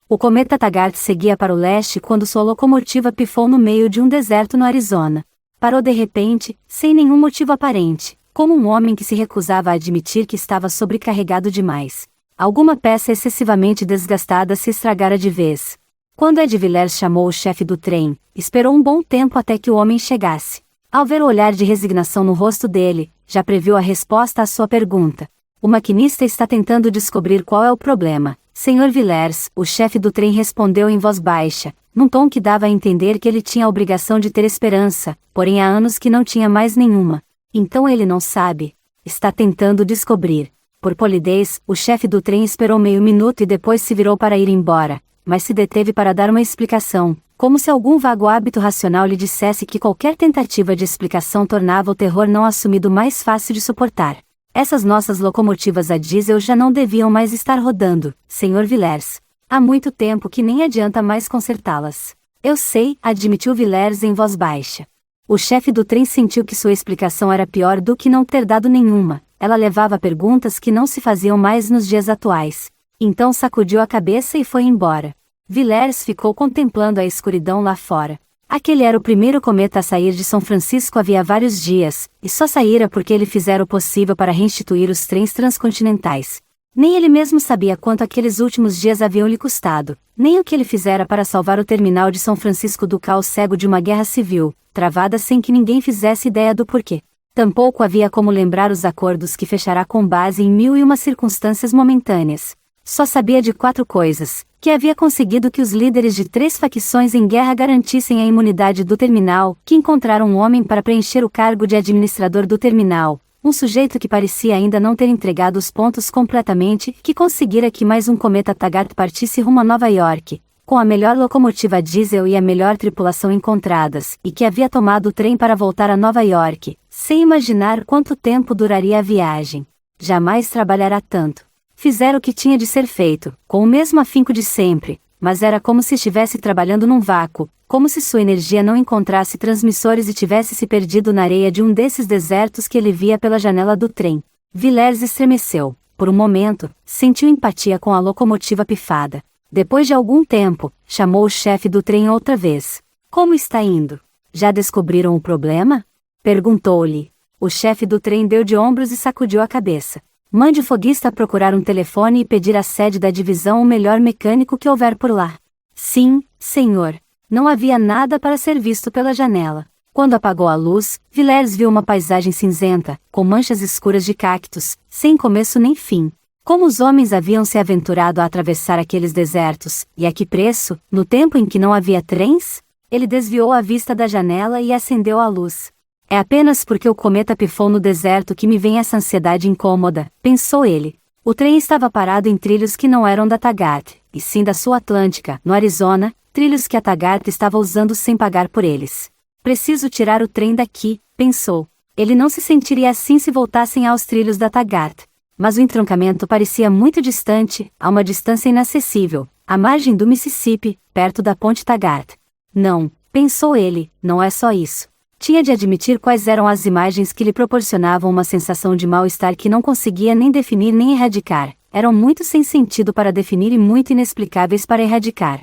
O cometa Taggart seguia para o leste quando sua locomotiva pifou no meio de um deserto no Arizona. Parou de repente, sem nenhum motivo aparente, como um homem que se recusava a admitir que estava sobrecarregado demais. Alguma peça excessivamente desgastada se estragara de vez. Quando Ed Villers chamou o chefe do trem, esperou um bom tempo até que o homem chegasse. Ao ver o olhar de resignação no rosto dele, já previu a resposta à sua pergunta. O maquinista está tentando descobrir qual é o problema. Senhor Villers, o chefe do trem respondeu em voz baixa, num tom que dava a entender que ele tinha a obrigação de ter esperança, porém há anos que não tinha mais nenhuma. Então ele não sabe. Está tentando descobrir. Por polidez, o chefe do trem esperou meio minuto e depois se virou para ir embora, mas se deteve para dar uma explicação, como se algum vago hábito racional lhe dissesse que qualquer tentativa de explicação tornava o terror não assumido mais fácil de suportar. Essas nossas locomotivas a diesel já não deviam mais estar rodando, Sr. Villers. Há muito tempo que nem adianta mais consertá-las. Eu sei, admitiu Villers em voz baixa. O chefe do trem sentiu que sua explicação era pior do que não ter dado nenhuma. Ela levava a perguntas que não se faziam mais nos dias atuais. Então sacudiu a cabeça e foi embora. Villers ficou contemplando a escuridão lá fora. Aquele era o primeiro cometa a sair de São Francisco havia vários dias, e só saíra porque ele fizera o possível para restituir os trens transcontinentais. Nem ele mesmo sabia quanto aqueles últimos dias haviam lhe custado, nem o que ele fizera para salvar o terminal de São Francisco do caos cego de uma guerra civil, travada sem que ninguém fizesse ideia do porquê. Tampouco havia como lembrar os acordos que fechará com base em 1001 circunstâncias momentâneas. Só sabia de 4 coisas: que havia conseguido que os líderes de 3 facções em guerra garantissem a imunidade do terminal, que encontraram um homem para preencher o cargo de administrador do terminal, um sujeito que parecia ainda não ter entregado os pontos completamente, que conseguira que mais um cometa Taggart partisse rumo a Nova York, com a melhor locomotiva diesel e a melhor tripulação encontradas, e que havia tomado o trem para voltar a Nova York, sem imaginar quanto tempo duraria a viagem. Jamais trabalhará tanto. Fizera o que tinha de ser feito, com o mesmo afinco de sempre, mas era como se estivesse trabalhando num vácuo, como se sua energia não encontrasse transmissores e tivesse se perdido na areia de um desses desertos que ele via pela janela do trem. Villers estremeceu. Por um momento, sentiu empatia com a locomotiva pifada. Depois de algum tempo, chamou o chefe do trem outra vez. Como está indo? Já descobriram o problema? Perguntou-lhe. O chefe do trem deu de ombros e sacudiu a cabeça. Mande o foguista procurar um telefone e pedir à sede da divisão o melhor mecânico que houver por lá. Sim, senhor. Não havia nada para ser visto pela janela. Quando apagou a luz, Villers viu uma paisagem cinzenta, com manchas escuras de cactos, sem começo nem fim. Como os homens haviam se aventurado a atravessar aqueles desertos, e a que preço, no tempo em que não havia trens? Ele desviou a vista da janela e acendeu a luz. É apenas porque o cometa pifou no deserto que me vem essa ansiedade incômoda, pensou ele. O trem estava parado em trilhos que não eram da Taggart, e sim da Sul Atlântica, no Arizona, trilhos que a Taggart estava usando sem pagar por eles. Preciso tirar o trem daqui, pensou. Ele não se sentiria assim se voltassem aos trilhos da Taggart. Mas o entroncamento parecia muito distante, a uma distância inacessível, à margem do Mississippi, perto da ponte Taggart. Não, pensou ele, não é só isso. Tinha de admitir quais eram as imagens que lhe proporcionavam uma sensação de mal-estar que não conseguia nem definir nem erradicar. Eram muito sem sentido para definir e muito inexplicáveis para erradicar.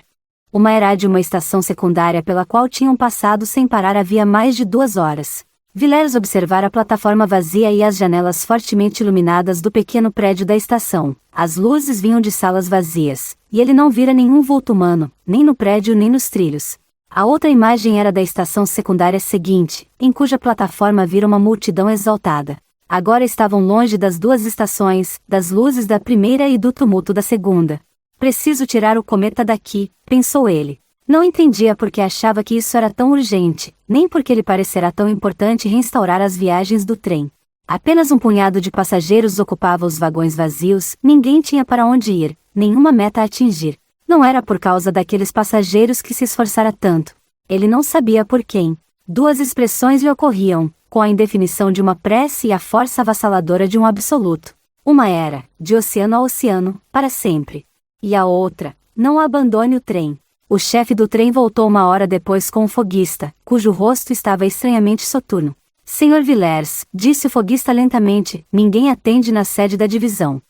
Uma era de uma estação secundária pela qual tinham passado sem parar havia mais de 2 horas. Villers observara a plataforma vazia e as janelas fortemente iluminadas do pequeno prédio da estação. As luzes vinham de salas vazias, e ele não vira nenhum vulto humano, nem no prédio nem nos trilhos. A outra imagem era da estação secundária seguinte, em cuja plataforma vira uma multidão exaltada. Agora estavam longe das 2 estações, das luzes da primeira e do tumulto da segunda. Preciso tirar o cometa daqui, pensou ele. Não entendia por que achava que isso era tão urgente, nem porque lhe parecerá tão importante restaurar as viagens do trem. Apenas um punhado de passageiros ocupava os vagões vazios, ninguém tinha para onde ir, nenhuma meta a atingir. Não era por causa daqueles passageiros que se esforçara tanto. Ele não sabia por quem. 2 expressões lhe ocorriam, com a indefinição de uma prece e a força avassaladora de um absoluto. Uma era, de oceano a oceano, para sempre. E a outra, não abandone o trem. O chefe do trem voltou 1 hora depois com o foguista, cujo rosto estava estranhamente soturno. Senhor Villers, disse o foguista lentamente, ninguém atende na sede da divisão.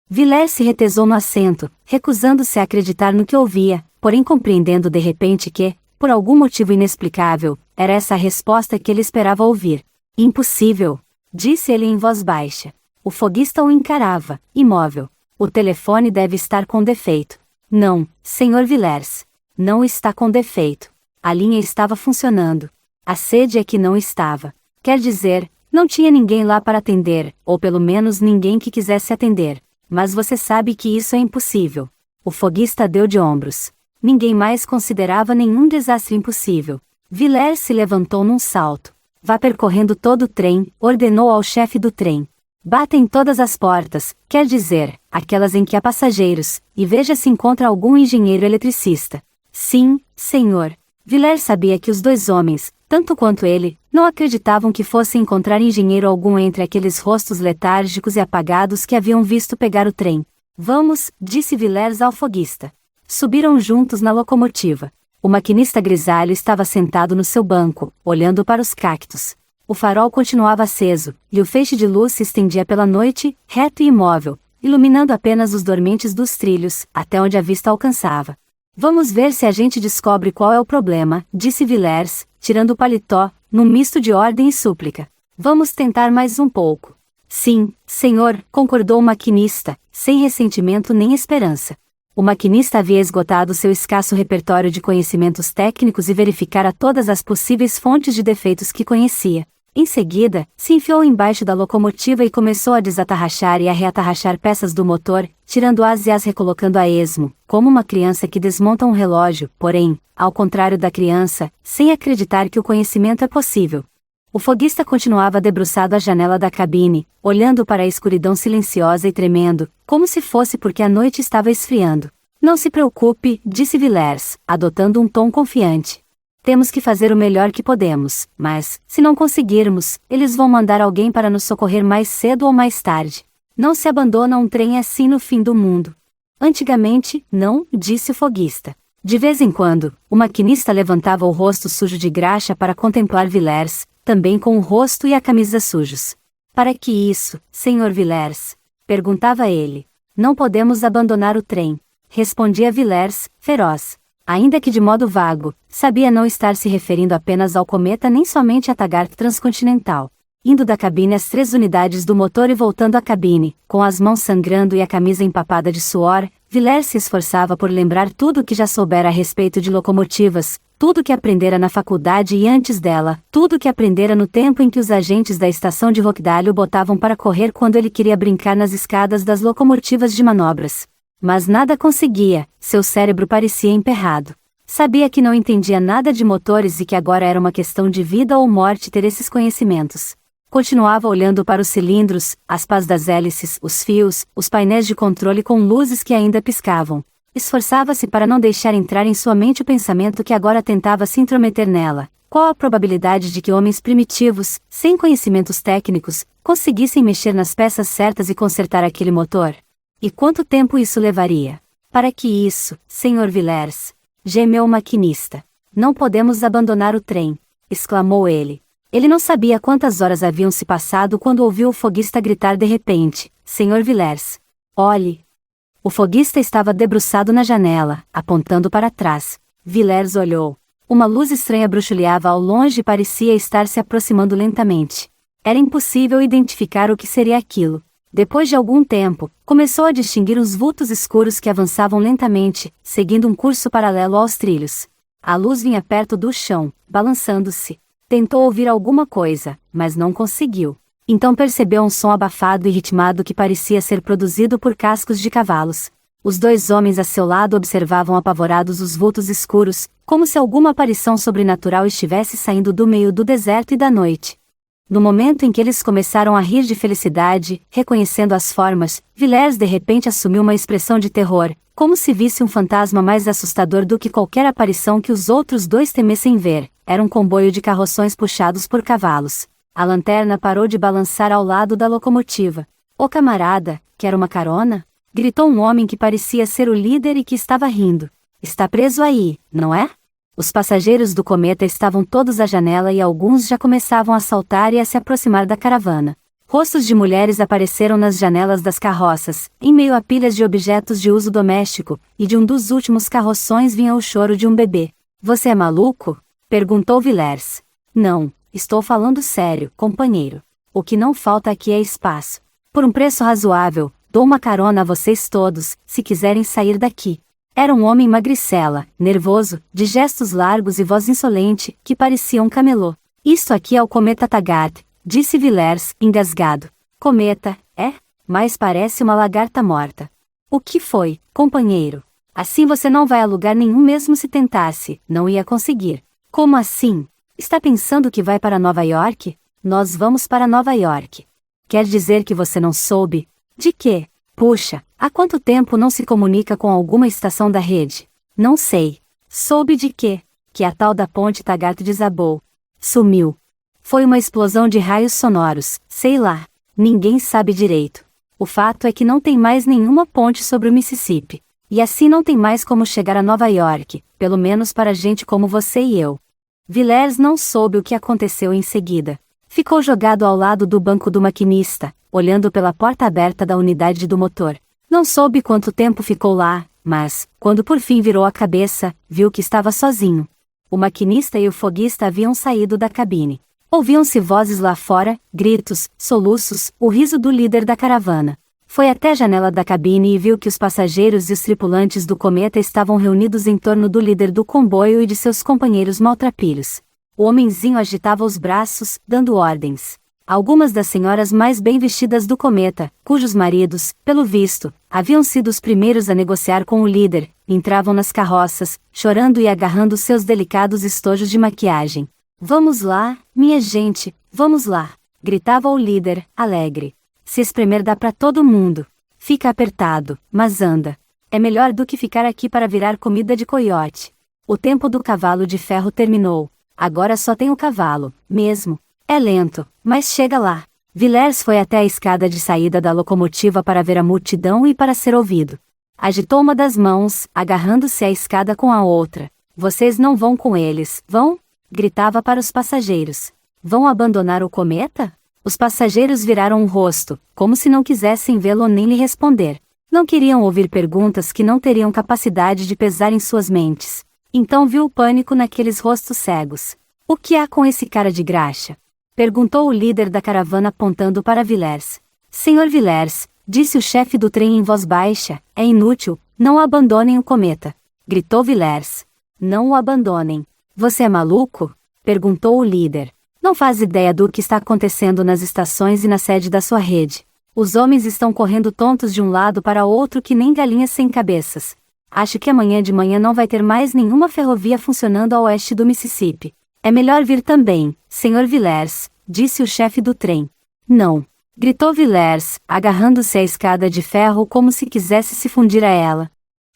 Villers se retesou no assento, recusando-se a acreditar no que ouvia, porém compreendendo de repente que, por algum motivo inexplicável, era essa a resposta que ele esperava ouvir. Impossível, disse ele em voz baixa. O foguista o encarava, imóvel. O telefone deve estar com defeito. Não, Sr. Villers. Não está com defeito. A linha estava funcionando. A sede é que não estava. Quer dizer, não tinha ninguém lá para atender, ou pelo menos ninguém que quisesse atender. Mas você sabe que isso é impossível. O foguista deu de ombros. Ninguém mais considerava nenhum desastre impossível. Villers se levantou num salto. Vá percorrendo todo o trem, ordenou ao chefe do trem. Bata em todas as portas, quer dizer, aquelas em que há passageiros, e veja se encontra algum engenheiro eletricista. Sim, senhor. Villers sabia que os 2 homens, tanto quanto ele, não acreditavam que fosse encontrar engenheiro algum entre aqueles rostos letárgicos e apagados que haviam visto pegar o trem. Vamos, disse Villers ao foguista. Subiram juntos na locomotiva. O maquinista grisalho estava sentado no seu banco, olhando para os cactos. O farol continuava aceso, e o feixe de luz se estendia pela noite, reto e imóvel, iluminando apenas os dormentes dos trilhos, até onde a vista alcançava. Vamos ver se a gente descobre qual é o problema, disse Villers, tirando o paletó, num misto de ordem e súplica. Vamos tentar mais um pouco. Sim, senhor, concordou o maquinista, sem ressentimento nem esperança. O maquinista havia esgotado seu escasso repertório de conhecimentos técnicos e verificara todas as possíveis fontes de defeitos que conhecia. Em seguida, se enfiou embaixo da locomotiva e começou a desatarrachar e a reatarrachar peças do motor, tirando-as e as recolocando a esmo, como uma criança que desmonta um relógio, porém, ao contrário da criança, sem acreditar que o conhecimento é possível. O foguista continuava debruçado à janela da cabine, olhando para a escuridão silenciosa e tremendo, como se fosse porque a noite estava esfriando. Não se preocupe, disse Villers, adotando um tom confiante. Temos que fazer o melhor que podemos, mas, se não conseguirmos, eles vão mandar alguém para nos socorrer mais cedo ou mais tarde. Não se abandona um trem assim no fim do mundo. Antigamente, não, disse o foguista. De vez em quando, o maquinista levantava o rosto sujo de graxa para contemplar Villers, também com o rosto e a camisa sujos. Para que isso, Sr. Villers? Perguntava ele. Não podemos abandonar o trem, respondia Villers, feroz. Ainda que de modo vago, sabia não estar se referindo apenas ao cometa nem somente à Taggart transcontinental. Indo da cabine às 3 unidades do motor e voltando à cabine, com as mãos sangrando e a camisa empapada de suor, Villers se esforçava por lembrar tudo o que já soubera a respeito de locomotivas, tudo o que aprendera na faculdade e antes dela, tudo o que aprendera no tempo em que os agentes da estação de Rochdale o botavam para correr quando ele queria brincar nas escadas das locomotivas de manobras. Mas nada conseguia, seu cérebro parecia emperrado. Sabia que não entendia nada de motores e que agora era uma questão de vida ou morte ter esses conhecimentos. Continuava olhando para os cilindros, as pás das hélices, os fios, os painéis de controle com luzes que ainda piscavam. Esforçava-se para não deixar entrar em sua mente o pensamento que agora tentava se intrometer nela. Qual a probabilidade de que homens primitivos, sem conhecimentos técnicos, conseguissem mexer nas peças certas e consertar aquele motor? E quanto tempo isso levaria? Para que isso, Sr. Villers? Gemeu o maquinista. Não podemos abandonar o trem, exclamou ele. Ele não sabia quantas horas haviam se passado quando ouviu o foguista gritar de repente: Sr. Villers, olhe! O foguista estava debruçado na janela, apontando para trás. Villers olhou. Uma luz estranha bruxuleava ao longe e parecia estar se aproximando lentamente. Era impossível identificar o que seria aquilo. Depois de algum tempo, começou a distinguir os vultos escuros que avançavam lentamente, seguindo um curso paralelo aos trilhos. A luz vinha perto do chão, balançando-se. Tentou ouvir alguma coisa, mas não conseguiu. Então percebeu um som abafado e ritmado que parecia ser produzido por cascos de cavalos. Os 2 homens a seu lado observavam apavorados os vultos escuros, como se alguma aparição sobrenatural estivesse saindo do meio do deserto e da noite. No momento em que eles começaram a rir de felicidade, reconhecendo as formas, Villers de repente assumiu uma expressão de terror, como se visse um fantasma mais assustador do que qualquer aparição que os outros 2 temessem ver. Era um comboio de carroções puxados por cavalos. A lanterna parou de balançar ao lado da locomotiva. Ô camarada, quer uma carona? Gritou um homem que parecia ser o líder e que estava rindo. Está preso aí, não é? Os passageiros do cometa estavam todos à janela e alguns já começavam a saltar e a se aproximar da caravana. Rostos de mulheres apareceram nas janelas das carroças, em meio a pilhas de objetos de uso doméstico, e de um dos últimos carroções vinha o choro de um bebê. Você é maluco? Perguntou Villers. Não, estou falando sério, companheiro. O que não falta aqui é espaço. Por um preço razoável, dou uma carona a vocês todos, se quiserem sair daqui. Era um homem magricela, nervoso, de gestos largos e voz insolente, que parecia um camelô. Isto aqui é o cometa Taggart, disse Villers, engasgado. Cometa, é? Mas parece uma lagarta morta. O que foi, companheiro? Assim você não vai a lugar nenhum mesmo se tentasse, não ia conseguir. Como assim? Está pensando que vai para Nova York? Nós vamos para Nova York. Quer dizer que você não soube? De quê? Puxa, há quanto tempo não se comunica com alguma estação da rede? Não sei. Soube de quê? Que a tal da ponte Taggart desabou. Sumiu. Foi uma explosão de raios sonoros, sei lá. Ninguém sabe direito. O fato é que não tem mais nenhuma ponte sobre o Mississippi. E assim não tem mais como chegar a Nova York, pelo menos para gente como você e eu. Villers não soube o que aconteceu em seguida. Ficou jogado ao lado do banco do maquinista, olhando pela porta aberta da unidade do motor. Não soube quanto tempo ficou lá, mas, quando por fim virou a cabeça, viu que estava sozinho. O maquinista e o foguista haviam saído da cabine. Ouviam-se vozes lá fora, gritos, soluços, o riso do líder da caravana. Foi até a janela da cabine e viu que os passageiros e os tripulantes do cometa estavam reunidos em torno do líder do comboio e de seus companheiros maltrapilhos. O homenzinho agitava os braços, dando ordens. Algumas das senhoras mais bem vestidas do cometa, cujos maridos, pelo visto, haviam sido os primeiros a negociar com o líder, entravam nas carroças, chorando e agarrando seus delicados estojos de maquiagem. Vamos lá, minha gente, vamos lá! Gritava o líder, alegre. Se espremer dá pra todo mundo. Fica apertado, mas anda. É melhor do que ficar aqui para virar comida de coiote. O tempo do cavalo de ferro terminou. Agora só tem o cavalo, mesmo. É lento, mas chega lá. Villers foi até a escada de saída da locomotiva para ver a multidão e para ser ouvido. Agitou uma das mãos, agarrando-se à escada com a outra. Vocês não vão com eles, vão? Gritava para os passageiros. Vão abandonar o cometa? Os passageiros viraram o rosto, como se não quisessem vê-lo nem lhe responder. Não queriam ouvir perguntas que não teriam capacidade de pesar em suas mentes. Então viu o pânico naqueles rostos cegos. O que há com esse cara de graxa? Perguntou o líder da caravana apontando para Villers. Senhor Villers, disse o chefe do trem em voz baixa, é inútil, não abandonem o cometa. Gritou Villers. Não o abandonem. Você é maluco? Perguntou o líder. Não faz ideia do que está acontecendo nas estações e na sede da sua rede. Os homens estão correndo tontos de um lado para outro que nem galinhas sem cabeças. Acho que amanhã de manhã não vai ter mais nenhuma ferrovia funcionando a oeste do Mississippi. É melhor vir também, Sr. Villers, disse o chefe do trem. Não. Gritou Villers, agarrando-se à escada de ferro como se quisesse se fundir a ela.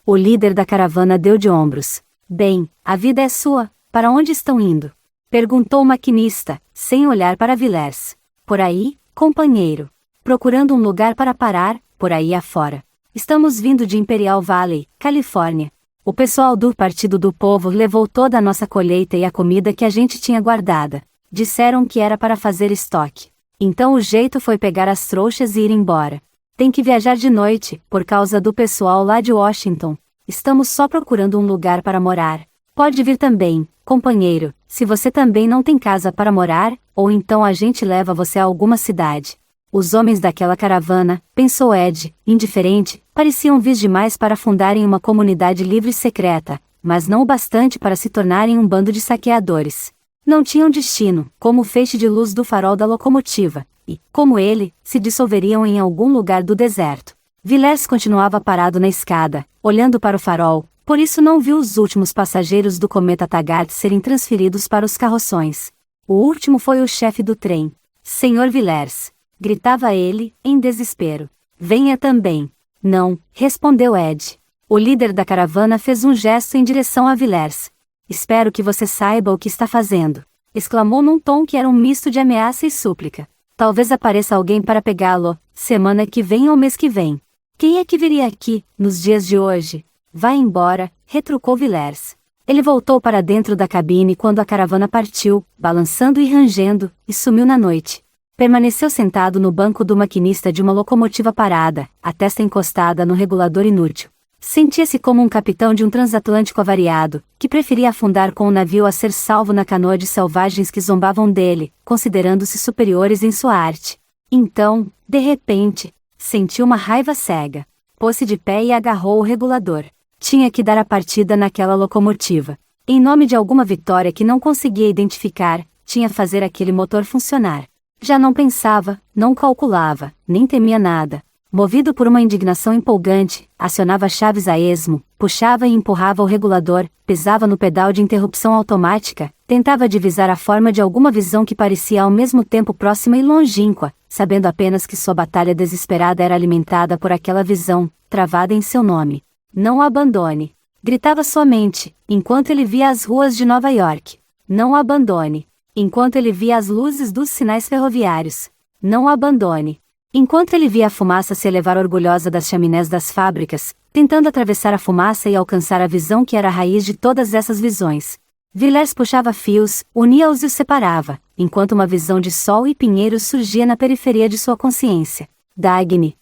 O líder da caravana deu de ombros. Bem, a vida é sua, para onde estão indo? Perguntou o maquinista, sem olhar para Villers. Por aí, companheiro. Procurando um lugar para parar, por aí afora. Estamos vindo de Imperial Valley, Califórnia. O pessoal do Partido do Povo levou toda a nossa colheita e a comida que a gente tinha guardada. Disseram que era para fazer estoque. Então o jeito foi pegar as trouxas e ir embora. Tem que viajar de noite, por causa do pessoal lá de Washington. Estamos só procurando um lugar para morar. Pode vir também, companheiro, se você também não tem casa para morar, ou então a gente leva você a alguma cidade. Os homens daquela caravana, pensou Ed, indiferente, pareciam vis demais para fundarem uma comunidade livre e secreta, mas não o bastante para se tornarem um bando de saqueadores. Não tinham destino, como o feixe de luz do farol da locomotiva, e, como ele, se dissolveriam em algum lugar do deserto. Villers continuava parado na escada, olhando para o farol, por isso não viu os últimos passageiros do cometa Taggart serem transferidos para os carroções. O último foi o chefe do trem. Senhor Villers. Gritava ele, em desespero. Venha também. Não, respondeu Ed. O líder da caravana fez um gesto em direção a Villers. Espero que você saiba o que está fazendo. Exclamou num tom que era um misto de ameaça e súplica. Talvez apareça alguém para pegá-lo, semana que vem ou mês que vem. Quem é que viria aqui, nos dias de hoje? Vá embora, retrucou Villers. Ele voltou para dentro da cabine quando a caravana partiu, balançando e rangendo, e sumiu na noite. Permaneceu sentado no banco do maquinista de uma locomotiva parada, a testa encostada no regulador inútil. Sentia-se como um capitão de um transatlântico avariado, que preferia afundar com o navio a ser salvo na canoa de selvagens que zombavam dele, considerando-se superiores em sua arte. Então, de repente, sentiu uma raiva cega. Pôs-se de pé e agarrou o regulador. Tinha que dar a partida naquela locomotiva. Em nome de alguma vitória que não conseguia identificar, tinha fazer aquele motor funcionar. Já não pensava, não calculava, nem temia nada. Movido por uma indignação empolgante, acionava chaves a esmo, puxava e empurrava o regulador, pisava no pedal de interrupção automática, tentava divisar a forma de alguma visão que parecia ao mesmo tempo próxima e longínqua, sabendo apenas que sua batalha desesperada era alimentada por aquela visão, travada em seu nome. Não o abandone. Gritava sua mente, enquanto ele via as ruas de Nova York. Não o abandone. Enquanto ele via as luzes dos sinais ferroviários. Não o abandone. Enquanto ele via a fumaça se elevar orgulhosa das chaminés das fábricas, tentando atravessar a fumaça e alcançar a visão que era a raiz de todas essas visões. Villers puxava fios, unia-os e os separava, enquanto uma visão de sol e pinheiros surgia na periferia de sua consciência. Dagny.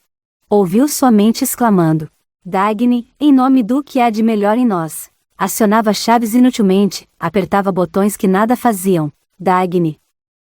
Ouviu sua mente exclamando. Dagny, em nome do que há de melhor em nós. Acionava chaves inutilmente, apertava botões que nada faziam. Dagny.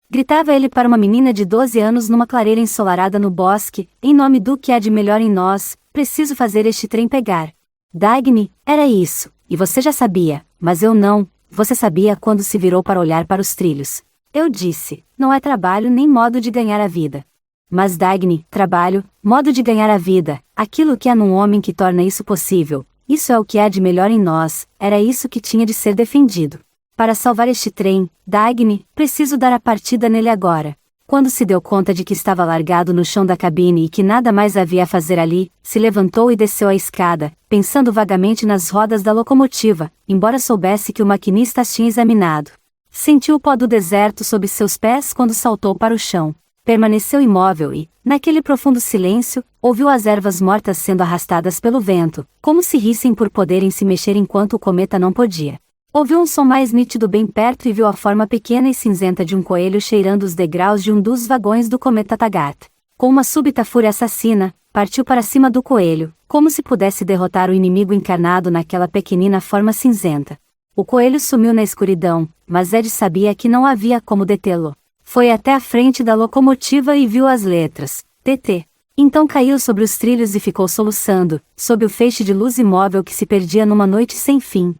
Gritava ele para uma menina de 12 anos numa clareira ensolarada no bosque, em nome do que há de melhor em nós, preciso fazer este trem pegar. Dagny, era isso, e você já sabia, mas eu não, você sabia quando se virou para olhar para os trilhos. Eu disse, não é trabalho nem modo de ganhar a vida. Mas Dagny, trabalho, modo de ganhar a vida, aquilo que há num homem que torna isso possível, isso é o que há de melhor em nós, era isso que tinha de ser defendido. Para salvar este trem, Dagny, preciso dar a partida nele agora. Quando se deu conta de que estava largado no chão da cabine e que nada mais havia a fazer ali, se levantou e desceu a escada, pensando vagamente nas rodas da locomotiva, embora soubesse que o maquinista as tinha examinado. Sentiu o pó do deserto sob seus pés quando saltou para o chão. Permaneceu imóvel e, naquele profundo silêncio, ouviu as ervas mortas sendo arrastadas pelo vento, como se rissem por poderem se mexer enquanto o cometa não podia. Ouviu um som mais nítido bem perto e viu a forma pequena e cinzenta de um coelho cheirando os degraus de um dos vagões do cometa Tagat. Com uma súbita fúria assassina, partiu para cima do coelho, como se pudesse derrotar o inimigo encarnado naquela pequenina forma cinzenta. O coelho sumiu na escuridão, mas Ed sabia que não havia como detê-lo. Foi até a frente da locomotiva e viu as letras, TT. Então caiu sobre os trilhos e ficou soluçando, sob o feixe de luz imóvel que se perdia numa noite sem fim.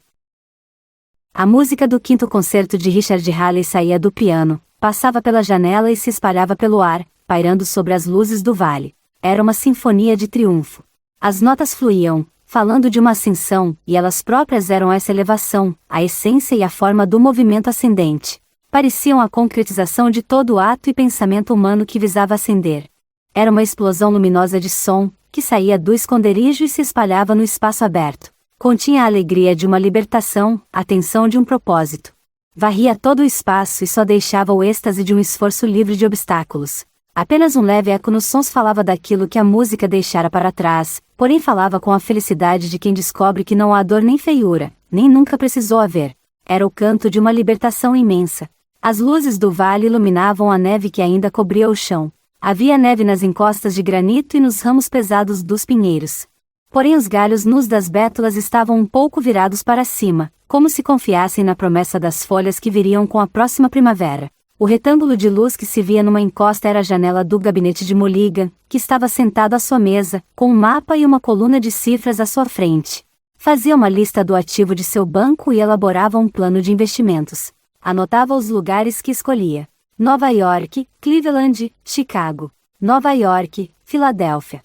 A música do quinto concerto de Richard Halley saía do piano, passava pela janela e se espalhava pelo ar, pairando sobre as luzes do vale. Era uma sinfonia de triunfo. As notas fluíam, falando de uma ascensão, e elas próprias eram essa elevação, a essência e a forma do movimento ascendente. Pareciam a concretização de todo o ato e pensamento humano que visava ascender. Era uma explosão luminosa de som, que saía do esconderijo e se espalhava no espaço aberto. Continha a alegria de uma libertação, a tensão de um propósito. Varria todo o espaço e só deixava o êxtase de um esforço livre de obstáculos. Apenas um leve eco nos sons falava daquilo que a música deixara para trás, porém falava com a felicidade de quem descobre que não há dor nem feiura, nem nunca precisou haver. Era o canto de uma libertação imensa. As luzes do vale iluminavam a neve que ainda cobria o chão. Havia neve nas encostas de granito e nos ramos pesados dos pinheiros. Porém os galhos nus das bétulas estavam um pouco virados para cima, como se confiassem na promessa das folhas que viriam com a próxima primavera. O retângulo de luz que se via numa encosta era a janela do gabinete de Mulligan, que estava sentado à sua mesa, com um mapa e uma coluna de cifras à sua frente. Fazia uma lista do ativo de seu banco e elaborava um plano de investimentos. Anotava os lugares que escolhia: Nova York, Cleveland, Chicago. Nova York, Filadélfia.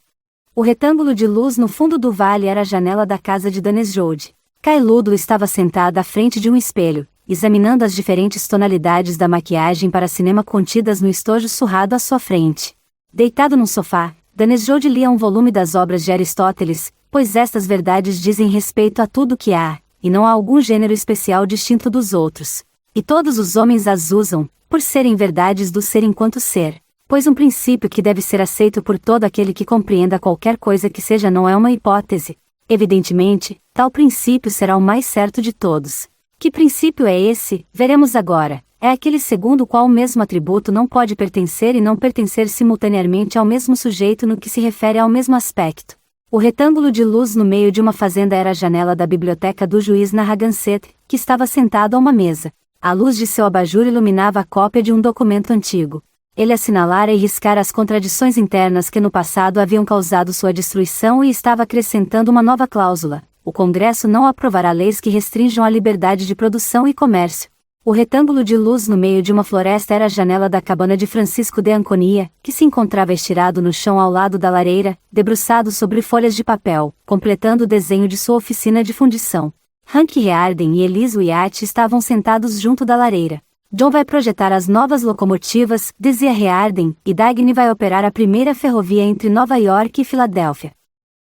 O retângulo de luz no fundo do vale era a janela da casa de Dennis Jode. Kay Ludlow estava sentada à frente de um espelho, examinando as diferentes tonalidades da maquiagem para cinema contidas no estojo surrado à sua frente. Deitado num sofá, Dennis Jode lia um volume das obras de Aristóteles, pois estas verdades dizem respeito a tudo que há, e não há algum gênero especial distinto dos outros. E todos os homens as usam, por serem verdades do ser enquanto ser, pois um princípio que deve ser aceito por todo aquele que compreenda qualquer coisa que seja não é uma hipótese. Evidentemente, tal princípio será o mais certo de todos. Que princípio é esse, veremos agora. É aquele segundo o qual o mesmo atributo não pode pertencer e não pertencer simultaneamente ao mesmo sujeito no que se refere ao mesmo aspecto. O retângulo de luz no meio de uma fazenda era a janela da biblioteca do juiz Narragansett, que estava sentado a uma mesa. A luz de seu abajur iluminava a cópia de um documento antigo. Ele assinalara e riscara as contradições internas que no passado haviam causado sua destruição e estava acrescentando uma nova cláusula: o Congresso não aprovará leis que restringam a liberdade de produção e comércio. O retângulo de luz no meio de uma floresta era a janela da cabana de Francisco de Anconia, que se encontrava estirado no chão ao lado da lareira, debruçado sobre folhas de papel, completando o desenho de sua oficina de fundição. Hank Rearden e Elise Wyatt estavam sentados junto da lareira. John vai projetar as novas locomotivas, dizia Rearden, e Dagny vai operar a primeira ferrovia entre Nova York e Filadélfia.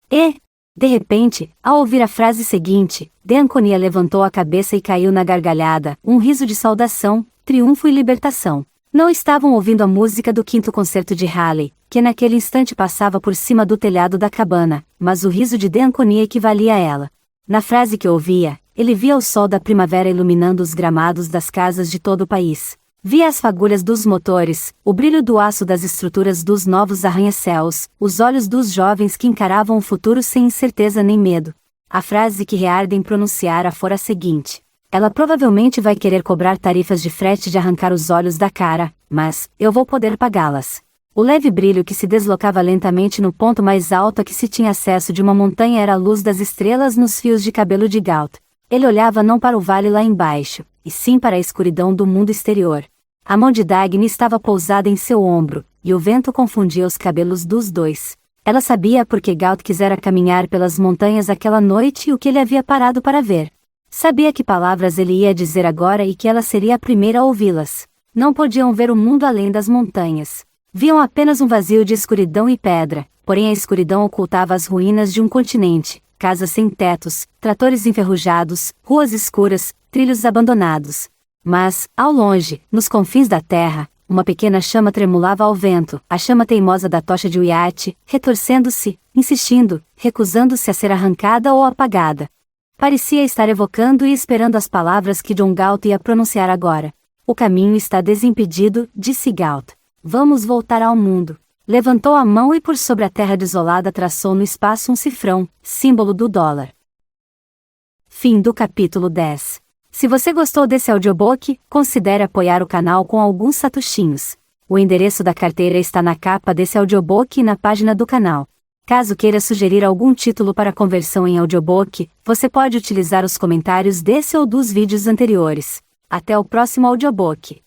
E, de repente, ao ouvir a frase seguinte, de Anconia levantou a cabeça e caiu na gargalhada, um riso de saudação, triunfo e libertação. Não estavam ouvindo a música do quinto concerto de Halley, que naquele instante passava por cima do telhado da cabana, mas o riso de Anconia equivalia a ela. Na frase que ouvia, ele via o sol da primavera iluminando os gramados das casas de todo o país. Via as fagulhas dos motores, o brilho do aço das estruturas dos novos arranha-céus, os olhos dos jovens que encaravam o futuro sem incerteza nem medo. A frase que Rearden pronunciara fora a seguinte: ela provavelmente vai querer cobrar tarifas de frete de arrancar os olhos da cara, mas eu vou poder pagá-las. O leve brilho que se deslocava lentamente no ponto mais alto a que se tinha acesso de uma montanha era a luz das estrelas nos fios de cabelo de Galt. Ele olhava não para o vale lá embaixo, e sim para a escuridão do mundo exterior. A mão de Dagny estava pousada em seu ombro, e o vento confundia os cabelos dos dois. Ela sabia por que Galt quisera caminhar pelas montanhas aquela noite e o que ele havia parado para ver. Sabia que palavras ele ia dizer agora e que ela seria a primeira a ouvi-las. Não podiam ver o mundo além das montanhas. Viam apenas um vazio de escuridão e pedra, porém a escuridão ocultava as ruínas de um continente, casas sem tetos, tratores enferrujados, ruas escuras, trilhos abandonados. Mas, ao longe, nos confins da terra, Uma pequena chama tremulava ao vento, a chama teimosa da tocha de Wyatt, retorcendo-se, insistindo, recusando-se a ser arrancada ou apagada. Parecia estar evocando e esperando as palavras que John Galt ia pronunciar agora. O caminho está desimpedido, disse Galt. Vamos voltar ao mundo. Levantou a mão e por sobre a terra desolada traçou no espaço um cifrão, símbolo do dólar. Fim do capítulo 10. Se você gostou desse audiobook, considere apoiar o canal com alguns satoshinhos. O endereço da carteira está na capa desse audiobook e na página do canal. Caso queira sugerir algum título para conversão em audiobook, você pode utilizar os comentários desse ou dos vídeos anteriores. Até o próximo audiobook.